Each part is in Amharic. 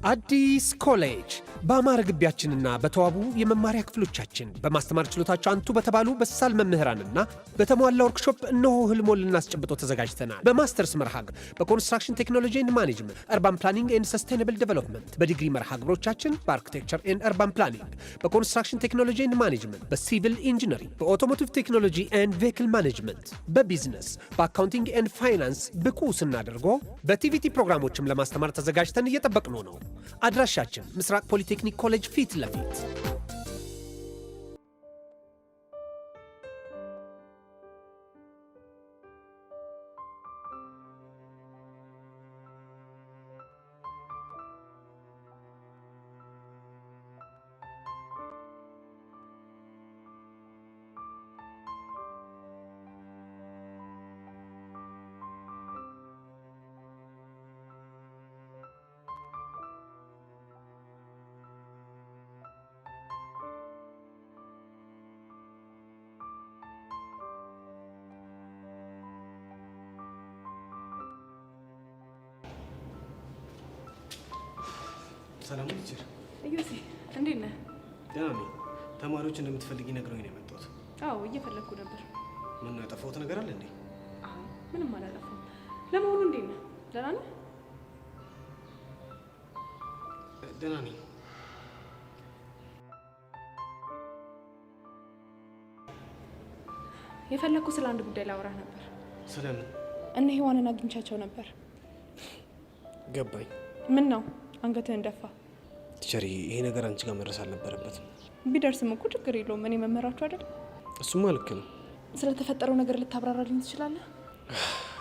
አዲስ ኮሌጅ በአማረ ግቢያችንና በተዋቡ የመማሪያ ክፍሎቻችን በማስተማር ችሎታቸው አንቱ በተባሉ በሳል መምህራንና በተሟላ ወርክሾፕ እነሆ ህልሞን ልናስጨብጦ ተዘጋጅተናል። በማስተርስ መርሃ ግብር በኮንስትራክሽን ቴክኖሎጂ ኤንድ ማኔጅመንት፣ አርባን ፕላኒንግ ኤንድ ሰስቴናብል ዴቨሎፕመንት፣ በዲግሪ መርሃ ግብሮቻችን በአርኪቴክቸር ኤንድ አርባን ፕላኒንግ፣ በኮንስትራክሽን ቴክኖሎጂ ኤንድ ማኔጅመንት፣ በሲቪል ኢንጂነሪንግ፣ በኦቶሞቲቭ ቴክኖሎጂ ኤንድ ቬሂክል ማኔጅመንት፣ በቢዝነስ፣ በአካውንቲንግ ኤንድ ፋይናንስ ብቁ ስናደርጎ በቲቪቲ ፕሮግራሞችም ለማስተማር ተዘጋጅተን እየጠበቅነው ነው። አድራሻችን ምስራቅ ፖሊቴክኒክ ኮሌጅ ፊት ለፊት። ሰላም ልጅር እዩሲ እንዴት ነህ? ደህና ነኝ። ተማሪዎች እንደምትፈልጊ ነግረውኝ ነው የመጣሁት። አዎ እየፈለግኩ ነበር። ምን ነው ያጠፋሁት ነገር አለ እንዴ? አዎ ምንም አላጠፋሁም። ለመሆኑ እንዴት ነህ? ደህና ነህ? ደህና ነኝ። የፈለግኩ ስለ አንድ ጉዳይ ላወራህ ነበር። ስለምን? እነ ሔዋንን አግኝቻቸው ነበር። ገባኝ። ምን ነው አንገትህን ደፋ? ቲቸር ይሄ ነገር አንቺ ጋር መድረስ አልነበረበትም። ቢደርስም እኮ ችግር የለውም። እኔ መመራችሁ አይደል? እሱማ ልክ ነው። ስለተፈጠረው ነገር ልታብራራልኝ ትችላለህ?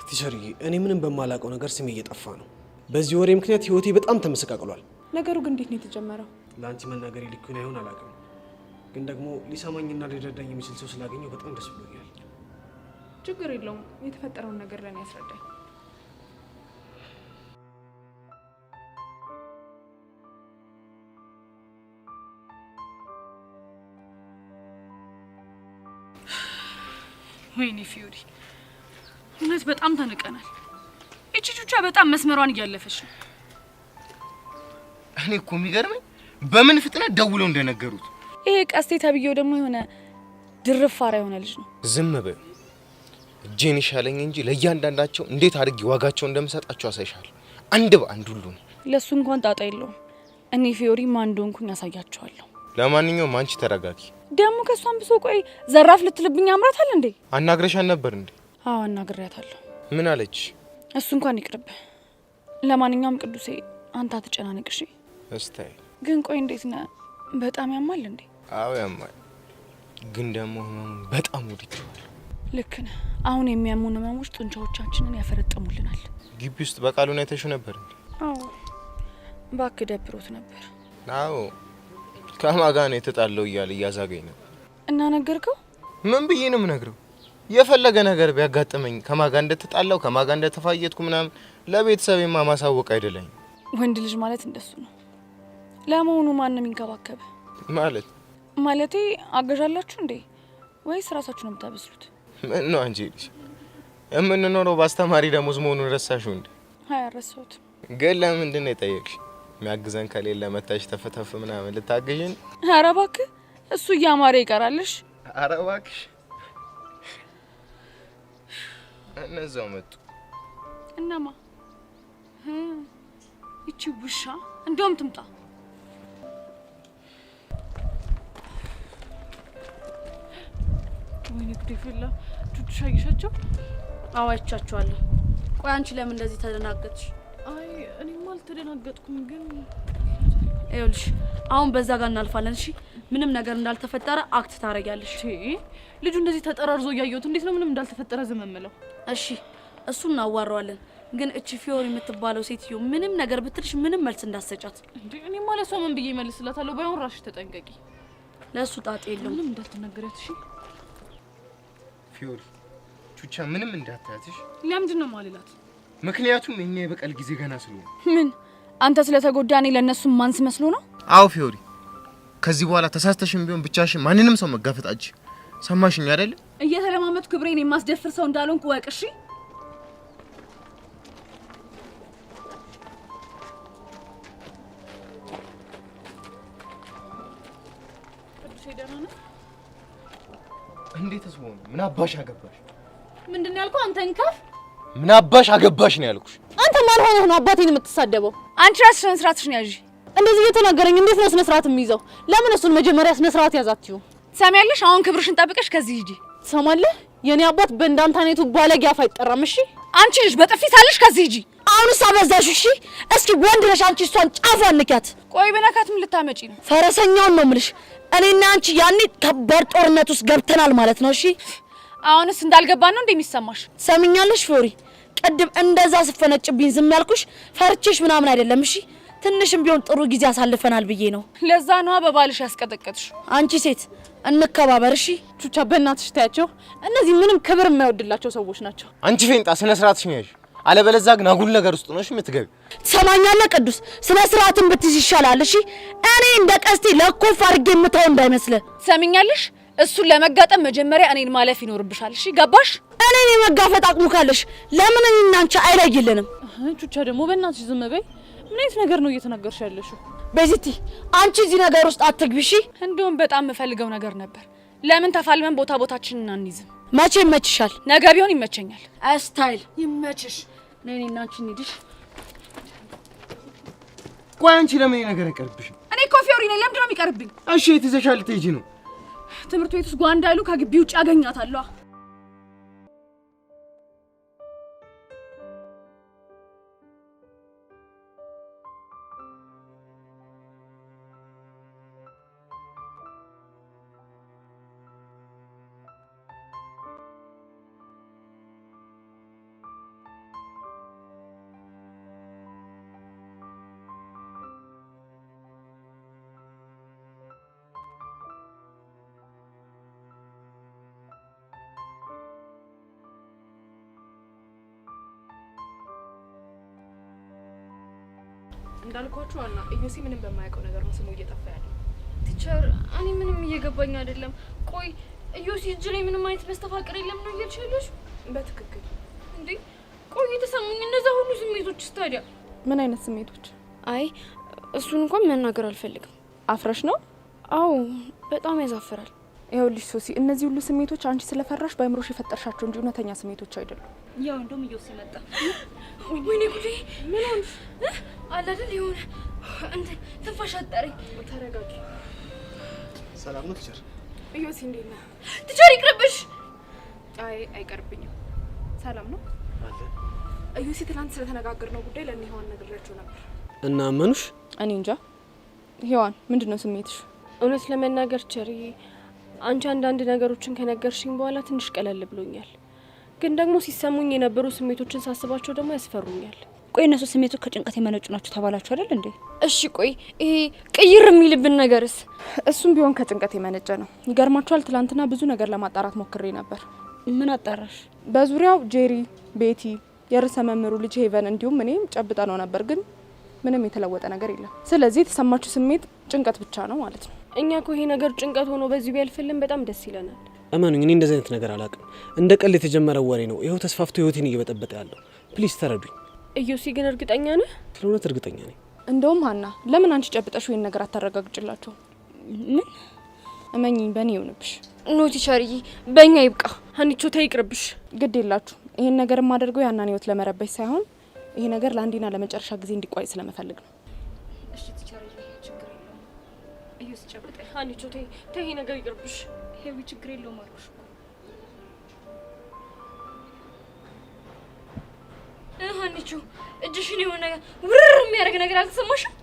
ቲቸር እኔ ምንም በማላውቀው ነገር ስሜ እየጠፋ ነው። በዚህ ወሬ ምክንያት ህይወቴ በጣም ተመሰቃቅሏል። ነገሩ ግን እንዴት ነው የተጀመረው? ለአንቺ መናገር ልክ ነው አይሆን አላውቅም፣ ግን ደግሞ ሊሰማኝና ሊረዳኝ የሚችል ሰው ስላገኘው በጣም ደስ ብሎኛል። ችግር የለውም። የተፈጠረውን ነገር ለኔ ያስረዳኝ። ወይኔ ፊዮሪ፣ እውነት በጣም ተንቀናል። እቺ ቹቻ በጣም መስመሯን እያለፈች ነው። እኔ እኮ የሚገርመኝ በምን ፍጥነት ደውለው እንደነገሩት። ይሄ ቀስቴ ተብዬው ደግሞ የሆነ ድርፋራ የሆነ ልጅ ነው። ዝም በይ። እጄን ይሻለኝ እንጂ ለእያንዳንዳቸው እንዴት አድርጌ ዋጋቸው እንደምሰጣቸው አሳይሻለሁ። አንድ በአንድ ሁሉ ነው። ለሱ እንኳን ጣጣ የለውም። እኔ ፊዮሪ ማን እንደሆንኩኝ ያሳያቸዋለሁ። ለማንኛውም አንቺ ተረጋጊ። ደግሞ ከሷን ብሶ ቆይ ዘራፍ ልትልብኝ አምራታል እንዴ? አናግረሻን ነበር እንዴ? አዎ አናግሬያታለሁ። ምን አለች? እሱ እንኳን ይቅርብ። ለማንኛውም ቅዱሴ አንተ አትጨናነቅ እሺ? እስታይ ግን ቆይ እንዴት ነህ? በጣም ያማል እንዴ? አዎ ያማል፣ ግን ደግሞ ህመሙን በጣም ወድጄዋለሁ። ልክ ነህ። አሁን የሚያሙን ህመሞች ጡንቻዎቻችንን ያፈረጥሙልናል። ግቢ ውስጥ በቃሉን አይተሽው ነበር እንዴ? አዎ እባክህ ደብሮት ነበር። አዎ ከማን ጋር ነው የተጣለው እያለ እያዛገኝ ነበር። እና ነገርከው? ምን ብዬ ነው የምነግረው? የፈለገ ነገር ቢያጋጥመኝ ከማን ጋር እንደተጣላው ከማን ጋር እንደተፋየትኩ ምናምን ለቤተሰቤማ ማሳወቅ አይደለኝ። ወንድ ልጅ ማለት እንደሱ ነው። ለመሆኑ ማን ነው የሚንከባከብ? ማለቴ አገዣላችሁ እንዴ ወይስ ራሳችሁ ነው የምታበስሉት? ምን ነው አንቺ ልጅ የምንኖረው በአስተማሪ ደሞዝ መሆኑን ረሳሽው እንዴ? አይ አረሳሁት። ግን ለምንድን ነው የጠየቅሽ? የሚያግዘን ከሌለ መታሽ ተፈተፍ ምናምን ልታገዥን? ኧረ እባክህ እሱ እያማረ ይቀራልሽ። ኧረ እባክሽ እነዛው መጡ። እነማ? ይቺ ውሻ እንደውም ትምጣ። ወይኔ ጉዴ ፈላ። ቹቹ ሻይሻቸው? አዎ አይቻቸዋለሁ። ቆይ አንቺ ለምን እንደዚህ ተደናገጥሽ? አይ እኔማ አልተደናገጥኩም፣ ግን ይኸውልሽ አሁን በዛ ጋር እናልፋለን እሺ? ምንም ነገር እንዳልተፈጠረ አክት ታረጋለሽ። ልጁ እንደዚህ ተጠራርዞ እያየሁት እንዴት ነው ምንም እንዳልተፈጠረ ዝም የምለው? እሺ እሱን እናዋራዋለን፣ ግን እቺ ፊዮሪ የምትባለው ሴትዮ ምንም ነገር ብትልሽ ምንም መልስ እንዳትሰጫት። እንዴ እኔ ማለት ሰው ምን ብዬ መልስላታለሁ? ባይሆን ራስሽ ተጠንቀቂ። ለሱ ጣጣ የለም። ምንም እንዳትናገሪያት እሺ? ፊዮሪ ቹቻ ምንም እንዳታያትሽ። ለምንድን ነው ማልላት? ምክንያቱም እኛ የበቀል ጊዜ ገና ስለሆነ። ምን አንተ ስለተጎዳ እኔ ለነሱ ማንስ መስሎ ነው? አዎ ፊዮሪ፣ ከዚህ በኋላ ተሳስተሽም ቢሆን ብቻሽን ማንንም ሰው መጋፈጣች። ሰማሽኝ አይደል? እየተለማመጥኩ ክብሬን የማስደፍር ሰው እንዳልሆንኩ ወቅ እሺ? እንዴት ተስሆነ? ምን አባሽ አገባሽ? ምንድነው ያልከው? አንተ እንከፍ ምን አባሽ አገባሽ ነው ያልኩሽ። አንተ ማን ሆነህ ነው አባቴን የምትሳደበው? አንቺ ራስሽን ስርዓትሽን ያዢ። እንደዚህ እየተናገረኝ እንዴት ነው ስነ ስርዓት የሚይዘው? ለምን እሱን መጀመሪያ ስነ ስርዓት ያዛትዩ? ሰሚያለሽ? አሁን ክብርሽን ጠብቀሽ ከዚህ ሂጂ። ትሰማለህ? የኔ አባት በእንዳንተ አይነቱ ባለጌ አፍ አይጠራም። እሺ አንቺ ልጅ በጥፊ ታለሽ፣ ከዚህ ሂጂ። አሁንስ አበዛሽ። እሺ እስኪ ወንድ ነሽ አንቺ፣ እሷን ጫፏን ንኪያት። ቆይ በነካት ምን ልታመጪ ነው? ፈረሰኛውን ነው የምልሽ። እኔና አንቺ ያኔ ከባድ ጦርነት ውስጥ ገብተናል ማለት ነው። እሺ አሁንስ እንዳልገባን ነው እንደሚሰማሽ? ሰምኛለሽ ፎሪ፣ ቅድም እንደዛ ስፈነጭብኝ ዝም ያልኩሽ ፈርቼሽ ምናምን አይደለም። እሺ ትንሽም ቢሆን ጥሩ ጊዜ አሳልፈናል ብዬ ነው። ለዛ ነዋ በባልሽ ያስቀጠቀጥሽ። አንቺ ሴት እንከባበር። እሺ ቹቻ በእናትሽ ታያቸው። እነዚህ ምንም ክብር የማይወድላቸው ሰዎች ናቸው። አንቺ ፌንጣ ስነ ስርዓትሽን ያዥ። አለበለዚያ ግን አጉል ነገር ውስጥ ነሽ የምትገቢ። ትሰማኛለህ ቅዱስ? ስነ ስርዓትን ብትይዝ ይሻላል። እሺ እኔ እንደ ቀስቴ ለኮፍ አድርጌ የምተው እንዳይመስልህ። ሰሚኛለሽ? እሱን ለመጋጠም መጀመሪያ እኔን ማለፍ ይኖርብሻል። እሺ ገባሽ? እኔን የመጋፈጥ አቅሙ ካለሽ ለምን እኔና አንቺ አይለይልንም? ቹቻ ደግሞ በእናትሽ ዝም በይ። ምን አይነት ነገር ነው እየተናገርሽ ያለሽው? በዚቲ አንቺ እዚህ ነገር ውስጥ አትግቢ። እሺ እንደውም በጣም የምፈልገው ነገር ነበር። ለምን ተፋልመን ቦታችንን አንይዝም? መቼ ይመችሻል? ነገ ቢሆን ይመቸኛል። ስታይል ይመችሽ። ነይ እኔና አንቺ እንሂድሽ። ቆይ አንቺ ለምን ነገር አይቀርብሽም? እኔ እኮ ፊዮሪ ነኝ። ለምንድን ነው የሚቀርብኝ? እሺ የት ይዘሻል ልትሄጂ ነው? ትምህርት ቤት ውስጥ ጓ እንዳይሉ ከግቢ ውጭ አገኛታለሁ። እንዳልኳችሁ አና ኢዮሲ ምንም በማያውቀው ነገር ነው ስሙ እየጠፋ ያለው። ቲቸር እኔ ምንም እየገባኝ አይደለም። ቆይ ኢዮሲ እጅ ላይ ምንም አይነት መስተፋቅር የለም ነው እያልሻለሽ? በትክክል እንዴ ቆይ የተሰሙኝ እነዛ ሁሉ ስሜቶች ታዲያ ምን አይነት ስሜቶች? አይ እሱን እንኳን መናገር አልፈልግም። አፍረሽ ነው? አዎ በጣም ያዛፍራል። ይኸውልሽ ሶሲ፣ እነዚህ ሁሉ ስሜቶች አንቺ ስለፈራሽ በአይምሮሽ የፈጠርሻቸው እንጂ እውነተኛ ስሜቶች አይደሉም። ያው እንደውም ኢዮሲ መጣ። ወይኔ ጉዴ! ምን ሆንሽ? አለ አይደል የሆነ እንት ትንፋሽ አጠረኝ። ተረጋጊ። ሰላም ነው ቲቸር? ኢዮሲ እንዴት ነህ? ቲቸር ይቅርብሽ። አይ አይቀርብኝም። ሰላም ነው አለ። ኢዮሲ ትናንት ስለተነጋገርነው ጉዳይ ለእኔ ሔዋን ነግሬያቸው ነበር። እና አመኑሽ? እኔ እንጃ። ሔዋን ምንድነው ስሜትሽ? እውነት ለመናገር ቸሪ አንቺ አንዳንድ ነገሮችን ከነገርሽኝ በኋላ ትንሽ ቀለል ብሎኛል። ግን ደግሞ ሲሰሙኝ የነበሩ ስሜቶችን ሳስባቸው ደግሞ ያስፈሩኛል። ቆይ እነሱ ስሜቶች ከጭንቀት የመነጩ ናቸው ተባላችሁ አይደል እንዴ? እሺ ቆይ ይሄ ቅይር የሚልብን ነገርስ? እሱም ቢሆን ከጭንቀት የመነጨ ነው። ይገርማችኋል፣ ትላንትና ብዙ ነገር ለማጣራት ሞክሬ ነበር። ምን አጣራሽ? በዙሪያው ጄሪ፣ ቤቲ፣ የርዕሰ መምህሩ ልጅ ሄቨን እንዲሁም እኔም ጨብጠ ነው ነበር፣ ግን ምንም የተለወጠ ነገር የለም። ስለዚህ የተሰማችሁ ስሜት ጭንቀት ብቻ ነው ማለት ነው። እኛ እኮ ይሄ ነገር ጭንቀት ሆኖ በዚህ ቢያልፍልን በጣም ደስ ይለናል። እመኑኝ፣ እኔ እንደዚህ አይነት ነገር አላውቅም። እንደ ቀል የተጀመረ ወሬ ነው። ይኸው ተስፋፍቶ ህይወቴን እየበጠበጠ ያለው። ፕሊዝ ተረዱኝ። ኢዮሲ ግን እርግጠኛ ነህ? ስለ እውነት እርግጠኛ ነኝ። እንደውም ሀና ለምን አንቺ ጨብጠሽ ይሄን ነገር አታረጋግጭላቸው? ምን እመኚኝ፣ በእኔ ይሁንብሽ። ኖ ቲቸርዬ፣ በእኛ ይብቃ። ሀኒቾ ተይቅርብሽ። ግድ የላችሁ። ይሄን ነገር የማደርገው ያናን ህይወት ለመረበሽ ሳይሆን ይሄ ነገር ለአንዴና ለመጨረሻ ጊዜ እንዲቋይ ስለመፈልግ ነው። እሺ ቲቸርዬ፣ ችግር የለውም። ኢዮሲ ጨብጠኝ። ሀኒቾ ተይ፣ ይሄ ነገር ይቅርብሽ። ሄዊ ችግር የለውም አልኩሽ። ሀኒቾ እጅሽን የሆነ ውርር የሚያደርግ ነገር አልተሰማሽም?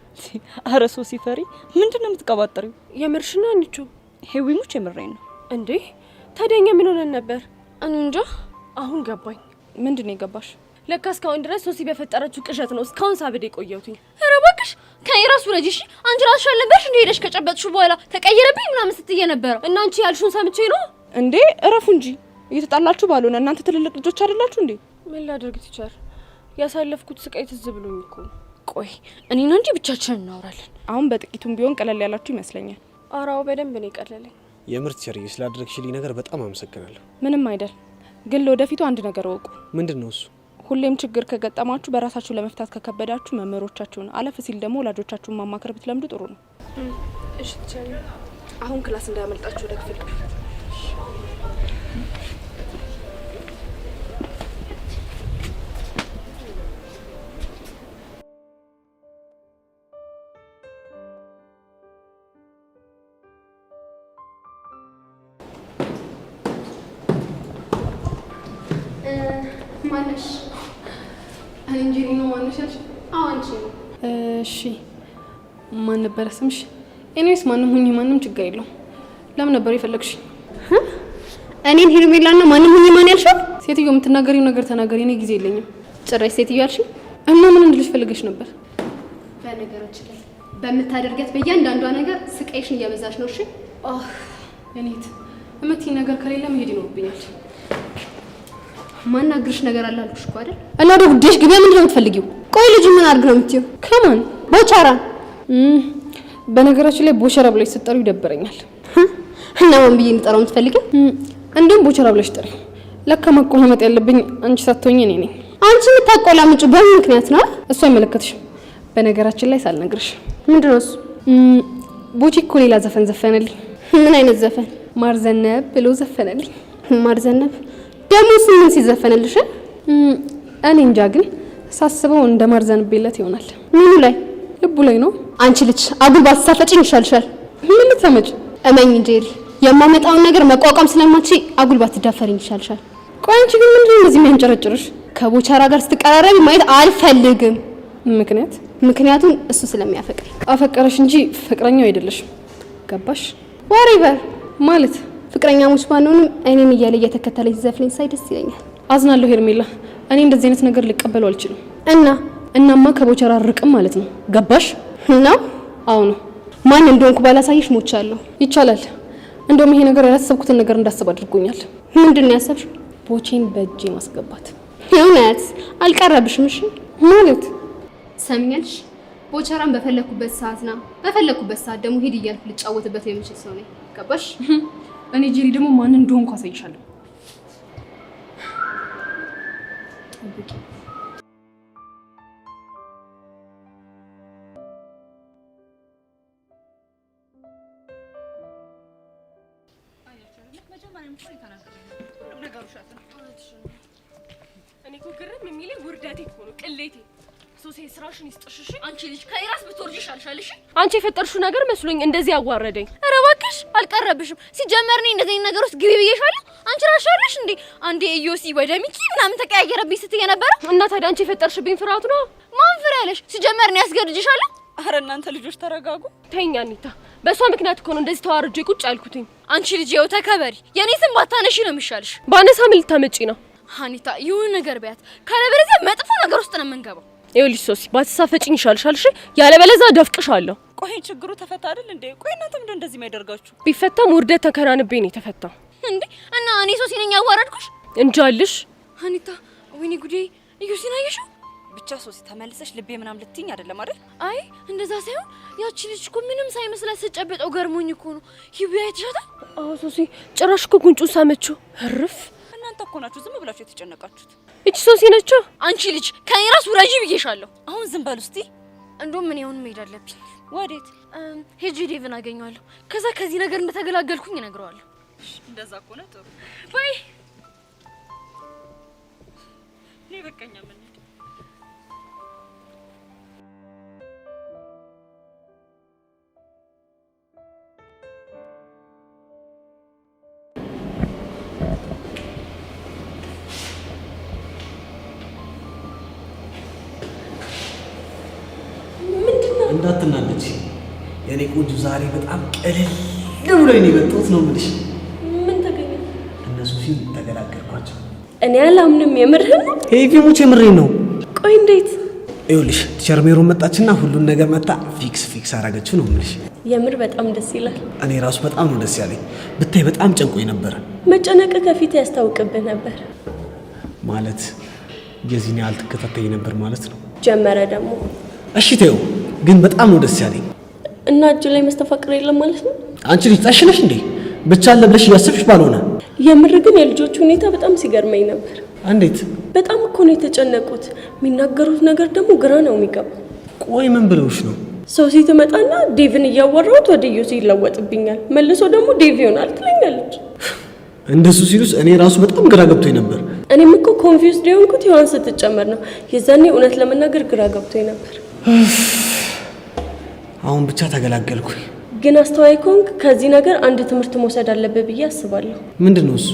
አረ ሶሲ ፈሪ፣ ምንድነው የምትቀባጠሪው? የምርሽና ሀኒቾ? ሄዊ ሙች የምሬን ነው እንዴ። ታዲያኛ ምን ሆነን ነበር? እኔ እንጃ። አሁን ገባኝ። ምንድነው የገባሽ? ለካ እስካሁን ድረስ ሶሲ በፈጠረችው ቅዠት ነው እስካሁን ሳብድ የቆየሁት። ኧረ እባክሽ ከኔ ራሱ ረጂሽ። አንቺ ራስሽ አልነበርሽ እንዴ ሄደሽ ከጨበጥሽው በኋላ ተቀየረብኝ ምናምን ስትይ ነበር? እና አንቺ ያልሽውን ሰምቼ ነው እንዴ? እረፉ እንጂ እየተጣላችሁ ባልሆነ እናንተ ትልልቅ ልጆች አይደላችሁ እንዴ? ምን ላድርግ ቲቸር፣ ያሳለፍኩት ስቃይ ትዝ ብሎኝ እኮ። ቆይ እኔና እንጂ ብቻችንን እናወራለን። አሁን በጥቂቱም ቢሆን ቀለል ያላችሁ ይመስለኛል። አራው በደንብ ነው ቀለለኝ። የምርት ቲቸር ስላደረግሽልኝ ነገር በጣም አመሰግናለሁ። ምንም አይደል። ግን ለወደፊቱ አንድ ነገር ወቁ። ምንድነው እሱ? ሁሌም ችግር ከገጠማችሁ በራሳችሁ ለመፍታት ከከበዳችሁ መምህሮቻችሁን አለፍ ሲል ደግሞ ወላጆቻችሁን ማማከር ብትለምዱ ጥሩ ነው። እሺ ቲቸር፣ አሁን ክላስ እንዳያመልጣችሁ ወደ ክፍል ማነሽ? እንጂ ነው ማነሽ አልሽ? አዎ አንቺ። እሺ ማን ነበር ስምሽ? ኤኒዌይስ ማንም ሁኚ ማንም ችግር የለውም። ለምን ነበር የፈለግሽ? እኔን ሄርሜላና ማንም ሁኚ ማን ያልሻል? ሴትዮ የምትናገሪው ነገር ተናገሪ፣ እኔ ጊዜ የለኝም። ጭራሽ ሴትዮ አልሽ? እና ምን እንድልሽ ፈልገሽ ነበር? በነገራችን ላይ በምታደርጊያት በእያንዳንዷ ነገር ስቃይሽን እያበዛሽ ነው። እሺ እኔት እምትይ ነገር ከሌለ መሄድ ይኖርብኛል። ማናግርሽ ነገር አለ አልኩሽ እኮ አይደል? እና ወደ ጉዳይሽ ግቢ። ምንድን ነው የምትፈልጊው? ቆይ ልጅ ምን አድርግ ነው የምትይው? ከማን? ቦቻራ። በነገራችን ላይ ቦቸራ ብለሽ ስትጠሪው ይደብረኛል። እና ማን ብዬ እንጠራው የምትፈልጊው? እንደውም ቦቸራ ብለሽ ጠሪው። ለካ ማቆላመጥ ያለብኝ አንቺ ሳትሆኚ እኔ ነኝ። አንቺ የምታቆላምጪ በምን ምክንያት ነው? እሱ አይመለከትሽም። በነገራችን ላይ ሳልነግርሽ ምንድን ነው እሱ? ቦቼ እኮ ሌላ ዘፈን ዘፈነልኝ። ምን አይነት ዘፈን? ማርዘነብ ብሎ ዘፈነልኝ። ማርዘነብ ደግሞ ምን ሲዘፈንልሽ? እኔ እንጃ፣ ግን ሳስበው እንደ ማርዘንብለት ይሆናል። ምኑ ላይ? ልቡ ላይ ነው። አንቺ ልጅ አጉል ባትሳፈጪኝ ይሻልሻል። ምን ልትሰመጭ? እመኝ ጄሪ፣ የማመጣውን ነገር መቋቋም ስለማትችይ አጉል ባትዳፈሪኝ ይሻልሻል። ቆይ አንቺ ግን ምንድን ነው እንደዚህ የሚያንጨረጭርሽ? ከቦቻራ ጋር ስትቀራረቢ ማየት አልፈልግም። ምክንያት? ምክንያቱም እሱ ስለሚያፈቅር። አፈቀረሽ እንጂ ፍቅረኛው አይደለሽም። ገባሽ? ወሬቨር ማለት ፍቅረኛሞች ባንሆንም እኔን እያለ እየተከተለኝ ሲዘፍነኝ ሳይ ደስ ይለኛል። አዝናለሁ ሄርሜላ፣ እኔ እንደዚህ አይነት ነገር ልቀበለው አልችልም። እናማ ከቦቻራ ርቅም ማለት ነው። ገባሽ? ነው? አዎ ነው። ማን እንደሆንኩ ባላሳይሽ ሞቻለሁ። ይቻላል። እንደውም ይሄ ነገር ያላሰብኩትን ነገር እንዳስብ አድርጎኛል። ምንድን ነው ያሰብሽው? ቦቼን በእጄ ማስገባት። እውነት አልቀረብሽም? እሺ ማለት ሰምኛልሽ። ቦቻራን በፈለኩበት ሰዓትና በፈለኩበት ሰዓት ደግሞ ሄድ እያልኩ ልጫወትበት የምችል ሰው ነኝ። ገባሽ? እኔ ጄሪ ደግሞ ማን እንደሆንኩ አሳይሻለሁ። ጠብቂ። እኔ እኮ ግርም የሚለኝ ውርደቴ እኮ ነው፣ ቅሌቴ። ሶሴ ስራሽን ይስጥሽ። እሺ አንቺ ልጅ ከራስ ብትወርጂ ይሻልሻል። እሺ አንቺ የፈጠርሽው ነገር መስሎኝ እንደዚህ ያዋረደኝ። ኧረ እባክሽ አልቀረብሽም። ሲጀመር እኔ እንደዚህ ነገር ውስጥ ግቢ ብዬሻለሁ። አንቺ ራስሽ አይደለሽ እንዴ አንዴ ኢዮሲ ወደ ሚኪ ምናምን ተቀያየረብኝ ስትይ ነበር። እና ታዲያ አንቺ የፈጠርሽብኝ ፍርሃቱ ነው? ማን ፍራ ያለሽ? ሲጀመር እኔ ያስገድድሻለሁ። አረ እናንተ ልጆች ተረጋጉ። ተይኝ አኒታ፣ በእሷ ምክንያት እኮ ነው እንደዚህ ተዋርጄ ቁጭ ያልኩትኝ። አንቺ ልጅ ይኸው ተከበሪ። የኔ ስም ባታነሺ ነው የሚሻልሽ። ባነሳ ምን ልታመጪ ነው? አኒታ ይሁን ነገር ቢያት፣ ካለበለዚያ መጥፎ ነገር ውስጥ ነው የምንገባው። ይኸውልሽ ሶሲ፣ ባትሳፈጪኝ ይሻልሻል። እሺ ያለበለዚያ ደፍቅሻለሁ። ቆይ ችግሩ ተፈታ አይደል እንዴ? ቆይ እናንተ ምንድነው እንደዚህ የሚያደርጋችሁ? ቢፈታም ውርደት ተከናንቤ ነው የተፈታው። እንዴ እና እኔ ሶሲ ነኝ ያዋረድኩሽ? እንጃልሽ አኒታ። ወይኔ ጉዴ! ኢዮሲን አየሽው? ብቻ ሶሲ ተመልሰሽ ልቤ ምናምን ልትይኝ አይደለም አይደል? አይ እንደዛ ሳይሆን ያቺ ልጅ እኮ ምንም ሳይመስላት ስጨበጠው ገርሞኝ እኮ ነው። ሂዊ አይተሻታል? አዎ ሶሲ፣ ጭራሽ እኮ ጉንጩን ሳመችው። እርፍ! እናንተ እኮ ናችሁ ዝም ብላችሁ የተጨነቃችሁት። እቺ ሶሲ ነች። አንቺ ልጅ ከኔ ራስ ውረጂ ብዬሻለሁ። አሁን ዝም በሉ እስቲ። እንደውም ምን ይሁን መሄድ አለብኝ። ወዴት? ሄጂ ዴቭን አገኘዋለሁ። ከዛ ከዚህ ነገር እንደተገላገልኩኝ እነግረዋለሁ። እንደዛ ከሆነ ጥሩ። ባይ። እኔ በቃኛ ምን እንዳትናደጂ የኔ ቆንጆ፣ ዛሬ በጣም ቀለል ብሎኝ ነው የመጣሁት ነው የምልሽ። ምን ተገኘ? እነሱ ሲል ተገላገልኳቸው። እኔ አላምንም። የምርህን ነው? ፊልሞች የምሬን ነው። ቆይ እንዴት? ይኸውልሽ ቲቸር ሜሮን መጣችና ሁሉን ነገር መታ ፊክስ አደረገችው ነው የምልሽ። የምር በጣም ደስ ይላል። እኔ ራሱ በጣም ነው ደስ ያለኝ። ብታይ በጣም ጨንቆኝ ነበር። መጨነቅ ከፊት ያስታውቅብህ ነበር ማለት የዚህን ያህል ትከታተይ ነበር ማለት ነው። ጀመረ ደግሞ። እሺ ተይው፣ ግን በጣም ነው ደስ ያለኝ። እና እጅ ላይ መስተፋቅር የለም ማለት ነው? አንቺ ልጅ ታሽነሽ እንዴ? ብቻ አለ ብለሽ እያሰብሽ ባልሆነ። የምር ግን የልጆቹ ሁኔታ በጣም ሲገርመኝ ነበር። እንዴት? በጣም እኮ ነው የተጨነቁት። የሚናገሩት ነገር ደግሞ ግራ ነው የሚገባው። ቆይ ምን ብለውሽ ነው? ሶሲ ትመጣና ዴቭን እያወራሁት ወደ ኢዮሲ ይለወጥብኛል፣ መልሶ ደግሞ ዴቭ ይሆናል ትለኛለች። እንደሱ ሲሉስ እኔ ራሱ በጣም ግራ ገብቶኝ ነበር። እኔም እኮ ኮንፊውዝድ የሆንኩት ዮሐን ስትጨመር ነው። የዛኔ እውነት ለመናገር ግራ ገብቶኝ ነበር። አሁን ብቻ ተገላገልኩኝ። ግን አስተዋይ ከሆንክ ከዚህ ነገር አንድ ትምህርት መውሰድ አለብህ ብዬ አስባለሁ። ምንድነው እሱ?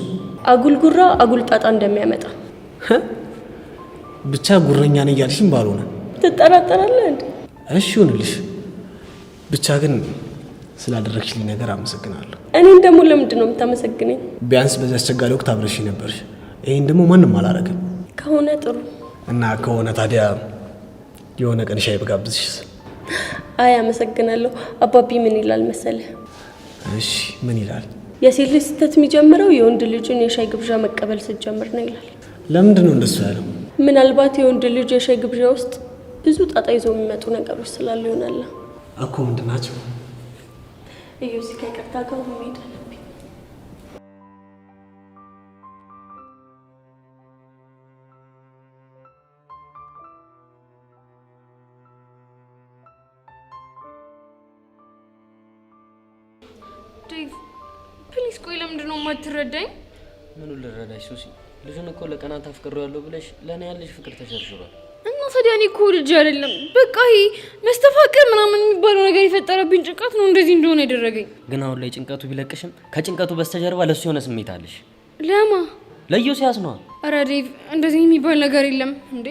አጉል ጉራ አጉል ጣጣ እንደሚያመጣ። ብቻ ጉረኛ ነኝ እያልሽም ባልሆነ ትጠራጠራለህ እንዴ? እሺ ይሁንልሽ። ብቻ ግን ስላደረግሽልኝ ነገር አመሰግናለሁ። እኔን ደግሞ ለምንድን ነው የምታመሰግነኝ? ቢያንስ በዚህ አስቸጋሪ ወቅት አብረሽኝ ነበርሽ። ይሄን ደግሞ ማንም አላረገም። ከሆነ ጥሩ እና ከሆነ ታዲያ የሆነ ቀን ሻይ ብጋብዝሽ? አይ አመሰግናለሁ። አባቢ ምን ይላል መሰለህ? እሺ ምን ይላል? የሴት ልጅ ስህተት የሚጀምረው የወንድ ልጅን የሻይ ግብዣ መቀበል ስትጀምር ነው ይላል። ለምንድን ነው እንደሱ ያለው? ምናልባት የወንድ ልጅ የሻይ ግብዣ ውስጥ ብዙ ጣጣ ይዘው የሚመጡ ነገሮች ስላሉ ይሆናል እኮ። ምንድን ናቸው? እዩሲ ከይቅርታ ጋር መሄድ አለብኝ። ዴቭ ፕሊዝ ቆይ፣ ለምንድን ነው የማትረዳኝ? ምኑን ልረዳሽ ሱሲ? ልጁን እኮ ለቀናት አፍቅሬዋለሁ ብለሽ ለእኔ ያለሽ ፍቅር ተሸርሽሯል። እና ታዲያ እኔ እኮ ልጅ አይደለም፣ በቃ ይሄ መስተፋቅር ምናምን የሚባለው ነገር የፈጠረብኝ ጭንቀት ነው እንደዚህ እንደሆነ ያደረገኝ። ግን አሁን ላይ ጭንቀቱ ቢለቅሽም ከጭንቀቱ በስተጀርባ ለሱ የሆነ ስሜት አለሽ። ለማ? ለዮሲያስ ነው። ኧረ ዴቭ እንደዚህ የሚባል ነገር የለም እንዴ።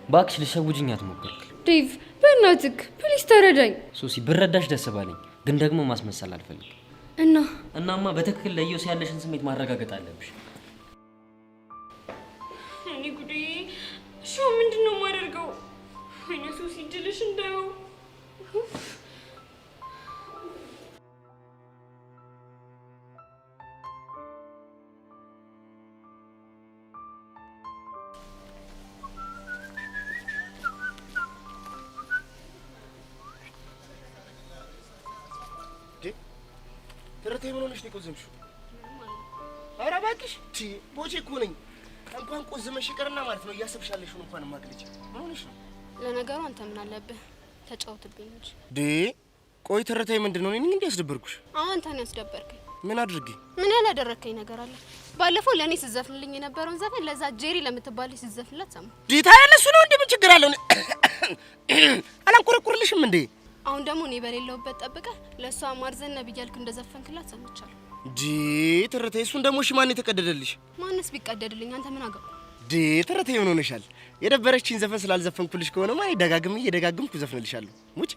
እባክሽ ልትሸውጂኝ አትሞክሪ። ዴቭ በእናትህ ፕሊዝ ተረዳኝ። ሱሲ ብረዳሽ ደስ ባለኝ፣ ግን ደግሞ ማስመሰል አልፈልግም። እናማ በትክክል ለዮሲ ያለሽን ስሜት ማረጋገጥ አለብሽ። እኔ ጉዴ! እሺ ምንድን ነው የማደርገው? ወይኔ ሱሲ ድልሽ እንዳየው። ትርቴ ምን ሆነሽ ነው የቆዘምሽው? ኧረ እባክሽ ቦቼ እኮ ነኝ። እንኳን ቆዝመሽ ይቀርና ማለት ነው እያሰብሻለሽ ነው እንኳን ማግለጭ። ምን ሆነሽ ነው? ለነገሩ አንተ ምን አለብህ? ተጫውትብኝ እንጂ። ቆይ ትርቴ ምንድን ነው? እኔ እንዴ ያስደበርኩሽ? አንተ ነህ ያስደበርከኝ። ምን አድርጌ? ምን ያላደረከኝ ነገር አለ? ባለፈው ለኔ ስዘፍንልኝ የነበረውን ዘፈን ለዛ ጄሪ ለምትባል ሲዘፍንላት ሰማ። ታዲያ ለሱ ነው እንዴ? ምን ችግር አለው? አላንቆረቁርልሽም እንዴ? አሁን ደግሞ እኔ በሌለውበት ጠብቀህ ለሷ ማርዘነ ብያልክ እንደዘፈንክላት ሰምቻለሁ። ትርቴ እሱን ደግሞ እሺ ማን የተቀደደልሽ? ማንስ ቢቀደድልኝ አንተ ምን አገባ? ትርቴ ምን ሆነሻል? የደበረችኝ ዘፈን ስላልዘፈንኩልሽ ከሆነ ማን እየደጋግምኩ ዘፍንልሻለሁ። ሙጭ